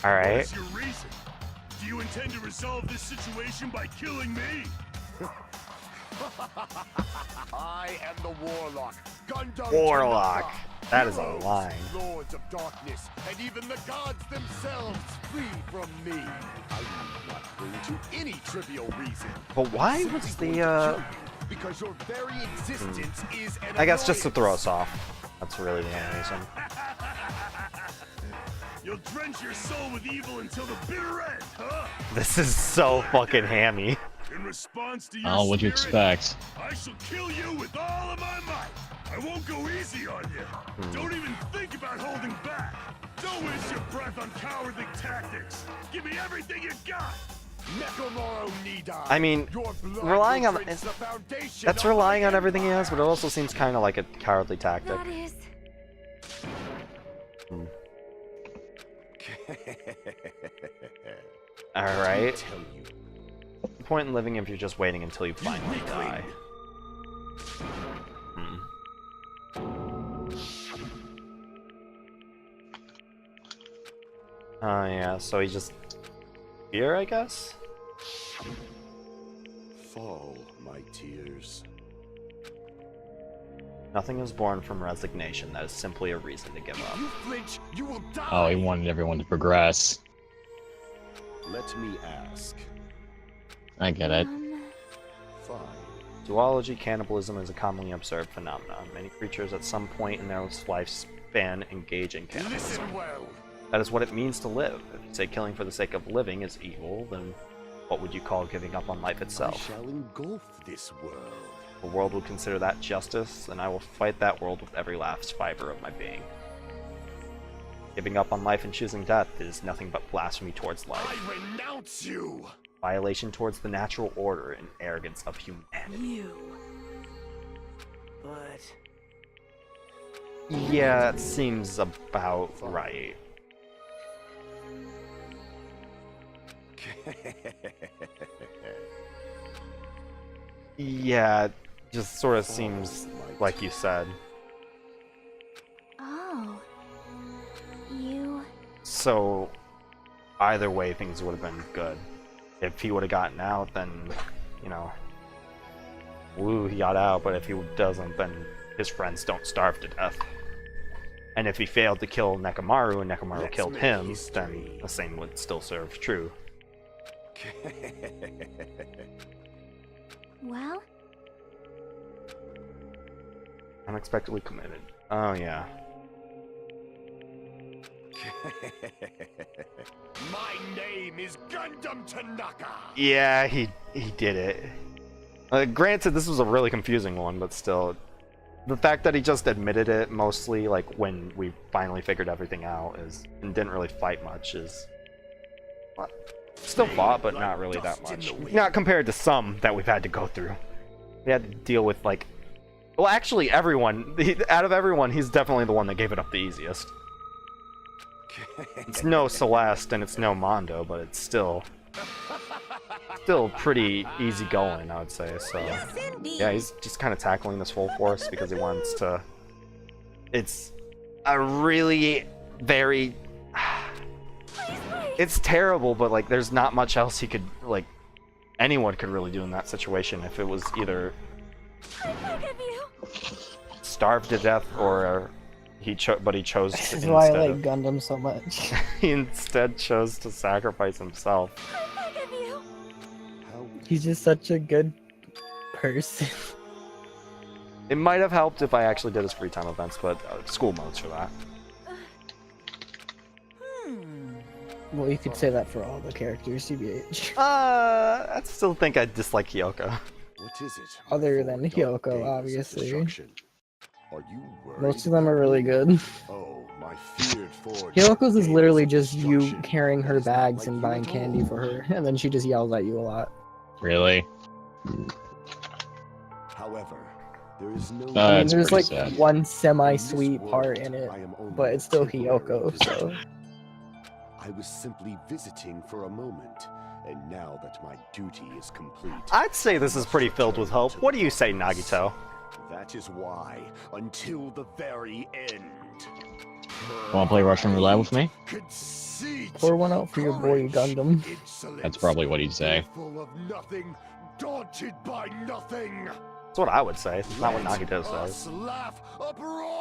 Alright. What's your reason? Do you intend to resolve this situation by killing me? I am the Warlock, Gundam Warlock. Tanaka. That is a Heroes, line. Lords of Darkness, and even the gods themselves flee from me. I need not bring to any trivial reason. But why was Simply the, going to kill you, because your very existence is an I guess just to annoyance. throw us off. That's really the only reason. You'll drench your soul with evil until the bitter end, huh? This is so fucking hammy. In response to your Oh, what'd you spirit, expect? I shall kill you with all of my might. I won't go easy on you. Don't even think about holding back. Don't waste your breath on cowardly tactics. Give me everything you got. Nekomaru Nidai, I mean, your blood relying will on drench the foundation that's of relying my on everything he empire. has, but it also seems kind of like a cowardly tactic. That is. Alright. Tell you. The point in living if you're just waiting until you finally die. Oh yeah, so he just... Fear, I guess? Fall, my tears. Nothing is born from resignation. That is simply a reason to give up. You flinch, you will die. Oh, he wanted everyone to progress. Let me ask. I get it. Fine. Zoology, cannibalism is a commonly observed phenomenon. Many creatures at some point in their lifespan engage in cannibalism. Listen well. That is what it means to live. If you say killing for the sake of living is evil, then what would you call giving up on life I itself? shall engulf this world. The world would consider that justice, and I will fight that world with every last fiber of my being. Giving up on life and choosing death is nothing but blasphemy towards life. I renounce you! Violation towards the natural order and arrogance of humanity. You. But Yeah, that seems about right. Yeah, it just sort of seems like you said. Oh. You... So, either way, things would have been good. If he would have gotten out, then, you know, woo, he got out, but if he doesn't, then his friends don't starve to death. And if he failed to kill Nekomaru and Nekomaru killed him, then the same would still serve true. Well? Unexpectedly committed. Oh, yeah. My name is Gundam Tanaka! Yeah, he did it. Granted, this was a really confusing one, but still. The fact that he just admitted it mostly, like, when we finally figured everything out, and didn't really fight much, is... Well, still fought, but not really that much. Not compared to some that we've had to go through. We had to deal with, like... Well, actually, everyone. Out of everyone, he's definitely the one that gave it up the easiest. It's no Celeste and it's no Mondo, but it's still pretty easy going, I would say. So yeah, he's just kind of tackling this full force because he wants to. It's a really very. It's terrible, but like, there's not much else he could like. Anyone could really do in that situation if it was either starve to death or. He chose This to is why I instead like Gundam so much. he instead chose to sacrifice himself. He's just such a good person. It might have helped if I actually did his free time events, but school modes for that. Well, you could say that for all the characters, CBH. I still think I dislike Kyoko. What is it? Other than Hyoko, obviously. Are you worried? Most of them are really good. Oh, my feared forge. Hyoko's is literally just you carrying her bags and buying candy for her, and then she just yells at you a lot. Really? However, there is no. I mean, there's like sad. one semi-sweet part in it, but it's still Hyoko, so. I was simply visiting for a moment, and now that my duty is complete. I'd say this is pretty filled with hope. What do you say, Nagito? That is why, until the very end. Wanna play Russian roulette with me? Pour one out for your boy Gundam. That's probably what he'd say. Full of nothing, daunted by nothing. That's what I would say. It's not what Nagito says.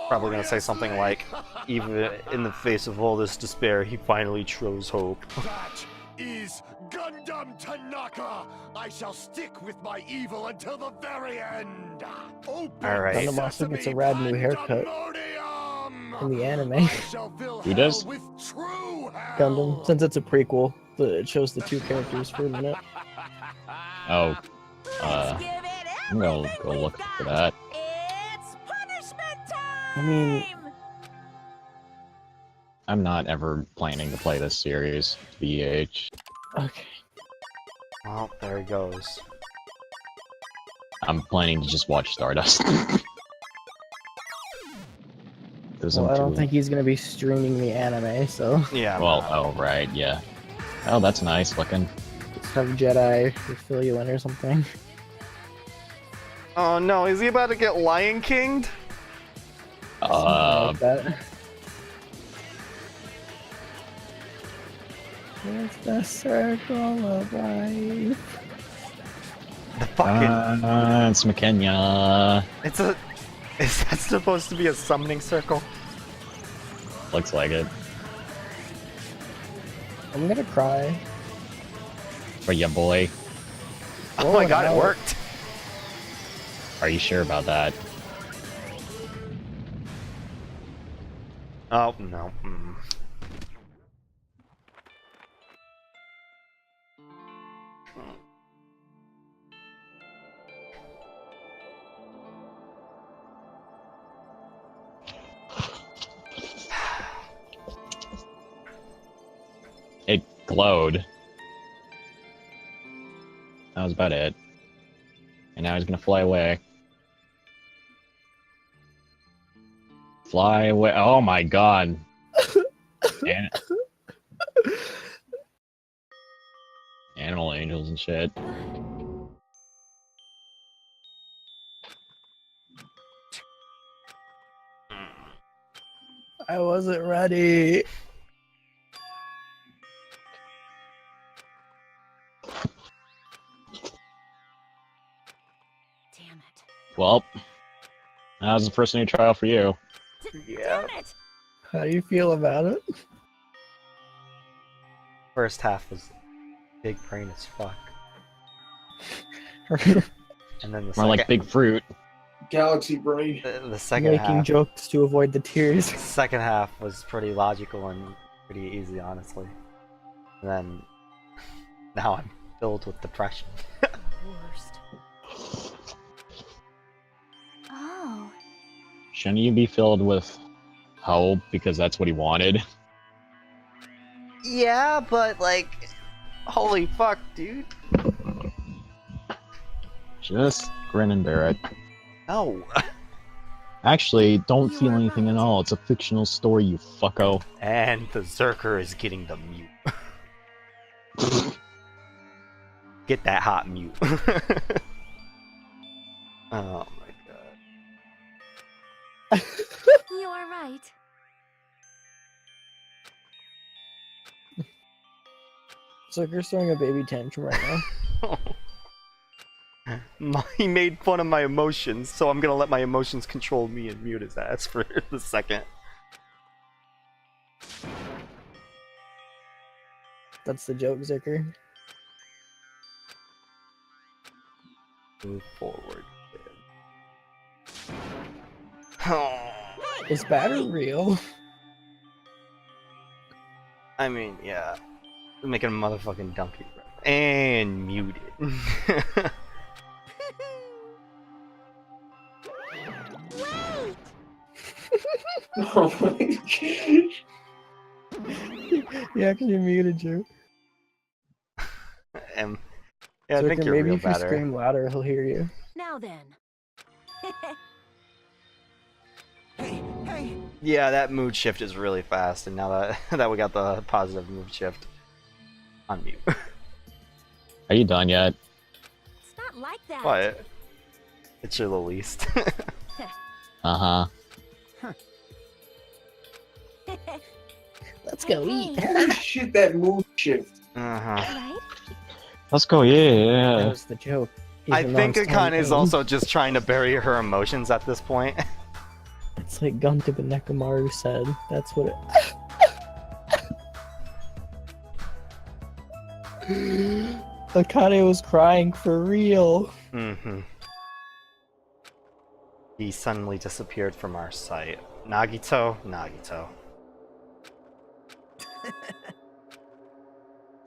Probably gonna say something like, even in the face of all this despair, he finally chose hope. That is Gundam Tanaka! I shall stick with my evil until the very end! Alright. Gundam also gets a rad new haircut in the anime. Who does? Gundam, since it's a prequel, it shows the two characters for a minute. Oh, I'm gonna go look for that. I mean, I'm not ever planning to play this series, BH. okay. Well, there he goes. I'm planning to just watch Stardust. Well, I don't think he's gonna be streaming the anime, so. Yeah. Well, oh right, yeah. Oh, that's nice looking. Just have Jedi refill you in or something. Oh no, is he about to get Lion King'd? Like that. It's the circle of life. The fucking... It's McKenya. It's a... Is that supposed to be a summoning circle? Looks like it. I'm gonna cry. For ya boy. Oh my god, it worked! Are you sure about that? Oh, no. It glowed. That was about it. And now he's gonna fly away. Fly away. Oh my god. Animal angels and shit. I wasn't ready. Damn it. Well, that was the first new trial for you. Yeah. How do you feel about it? First half was big brain as fuck. And then the More like big fruit. Galaxy brain. The second Making half... jokes to avoid the tears. The second half was pretty logical and pretty easy, honestly. And then... Now I'm filled with depression. Worst. Oh. Shouldn't you be filled with hope because that's what he wanted? Yeah, but like... Holy fuck, dude. Just grin and bear it. No. Actually, don't feel anything at all. It's a fictional story, you fucko. And the Zerker is getting the mute. Get that hot mute. Oh my god. You are right. Zucker's throwing a baby tantrum right now. He made fun of my emotions, so I'm gonna let my emotions control me and mute his ass for the second. That's the joke, Zucker. Move forward. Oh. Is batter real? I mean, yeah. Making a motherfucking donkey breath. And muted. Oh my gosh. He actually muted you. Yeah, I Zucker, think you're maybe real if you better. scream louder, he'll hear you. Now then. Hey! Yeah, that mood shift is really fast, and now that that we got the positive mood shift on mute. Are you done yet? It's not like that. What? It's your the least. Uh-huh. Let's go eat. Holy shit, that mood shift. Uh-huh. Let's go, yeah. That was the joke. I Even think though I'm Akane is starting- also just trying to bury her emotions at this point. It's like Guntub and Nekomaru said. That's what it... Akane was crying for real. Mm-hmm. He suddenly disappeared from our sight. Nagito? Nagito.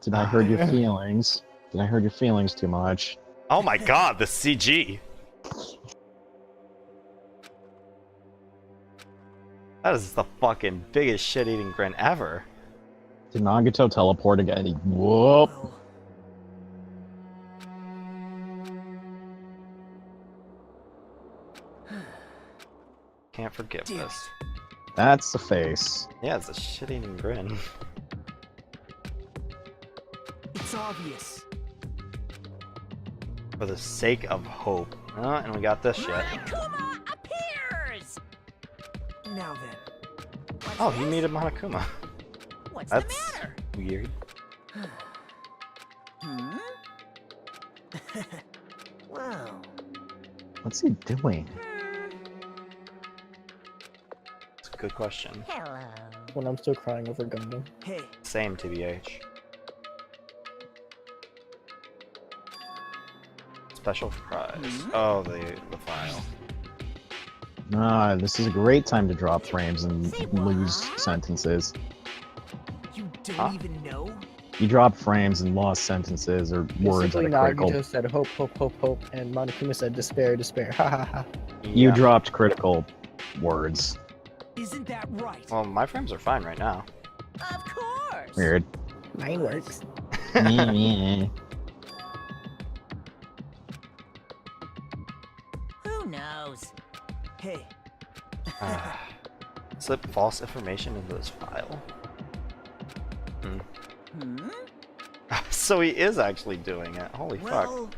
Did I hurt your feelings? Did I hurt your feelings too much? Oh my god, the CG! That is the fucking biggest shit-eating grin ever. Did Nagito teleport again? Whoop! Can't forgive this. That's the face. Yeah, it's a shit-eating grin. obvious. For the sake of hope. And we got this shit. Monokuma appears! Now then. Oh, he made a Monokuma. What's That's the matter? weird. Hmm? Well, What's he doing? It's a good question. Hello. When I'm still crying over Gundam. Hey, Same, TBH. Special prize. Oh, the file. Ah, this is a great time to drop frames and lose sentences. you don't even know? You drop frames and lost sentences or words that Basically, are critical. Nagito said hope, hope, hope, hope, and Monokuma said despair, despair. Ha ha ha. You dropped critical words. Isn't that right? Well, my frames are fine right now. Of course. Weird. Mine works. Who knows? Hey, Slip false information into this file. Hmm? So he is actually doing it. Holy fuck. well,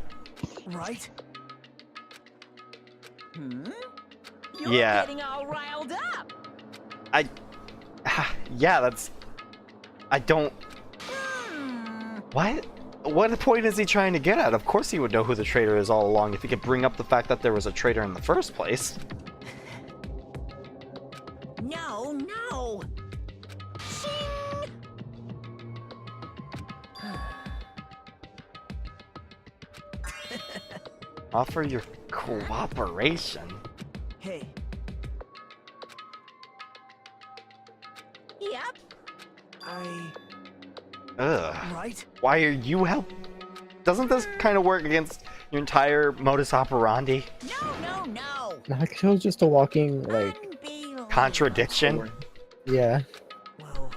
right? Hmm? You're Yeah. getting all riled up. Yeah, that's... I don't... What? What point is he trying to get at? Of course he would know who the traitor is all along if he could bring up the fact that there was a traitor in the first place. No, no. Shing! Offer your cooperation. Hey, Yep. Ugh. right? Why are you help? Doesn't this kind of work against your entire modus operandi? No, no, no. Nagito's just a walking, like, Unbelievable. Contradiction? yeah. Well,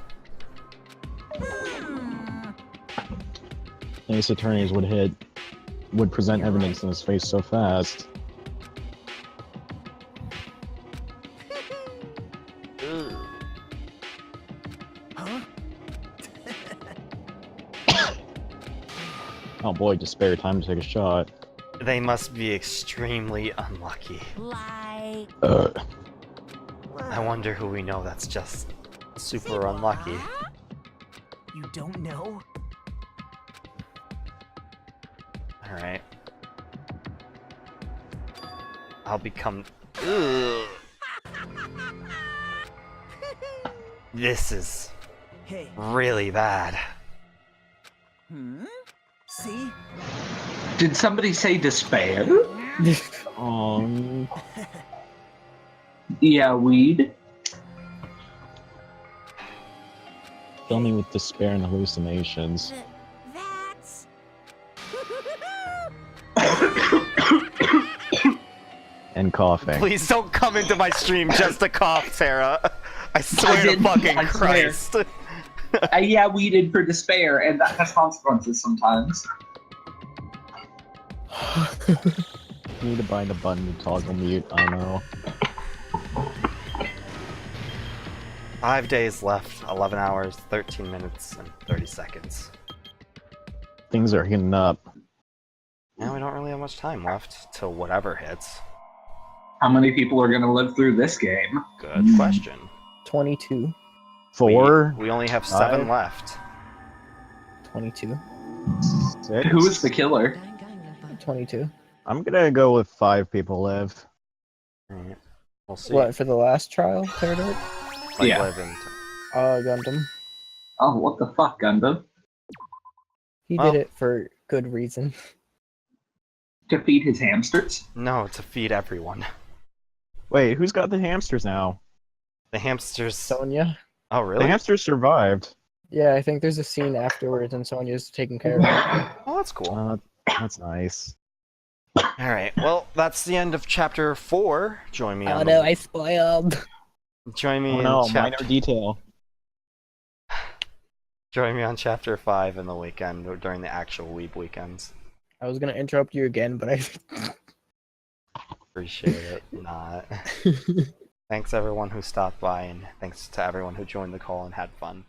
Ace attorneys would present evidence in his face so fast. huh? Oh boy, just spare time to take a shot. They must be extremely unlucky. Like, I wonder who we know that's just super unlucky. You don't know? Alright. I'll become... Ugh. This is Hey, really bad. see? Did somebody say despair? Yeah, weed. Fill me with despair and hallucinations. that's... And coughing. Please don't come into my stream just to cough, Sarah. I swear to fucking I swear. Christ. Yeah, weeded for despair, and that has consequences sometimes. Need to bind a button to toggle mute, I know. 5 days left, 11 hours, 13 minutes, and 30 seconds. Things are heating up. Now we don't really have much time left till whatever hits. How many people are gonna live through this game? Good question. 22. 4? We only have 7 5? left. 22. 6? Who is the killer? 22. I'm gonna go with 5 people live. Alright. We'll see. What, for the last trial, Pterodot? Like Yeah. live in- Gundam. Oh, what the fuck, Gundam? He Well- did it for good reason. To feed his hamsters? No, to feed everyone. Wait, who's got the hamsters now? The hamsters... Sonya? Oh, The really? hamsters survived. Yeah, I think there's a scene afterwards and Sonya's taking care of it. Oh, that's cool. That's nice. Alright, well, that's the end of Chapter 4. Join me Oh on no, I spoiled. Join me Oh in no, chapter... minor detail. Join me on Chapter 5 in the weekend, or during the actual Weeb weekends. I was gonna interrupt you again, but I... Appreciate it. Not. Thanks everyone who stopped by, and thanks to everyone who joined the call and had fun.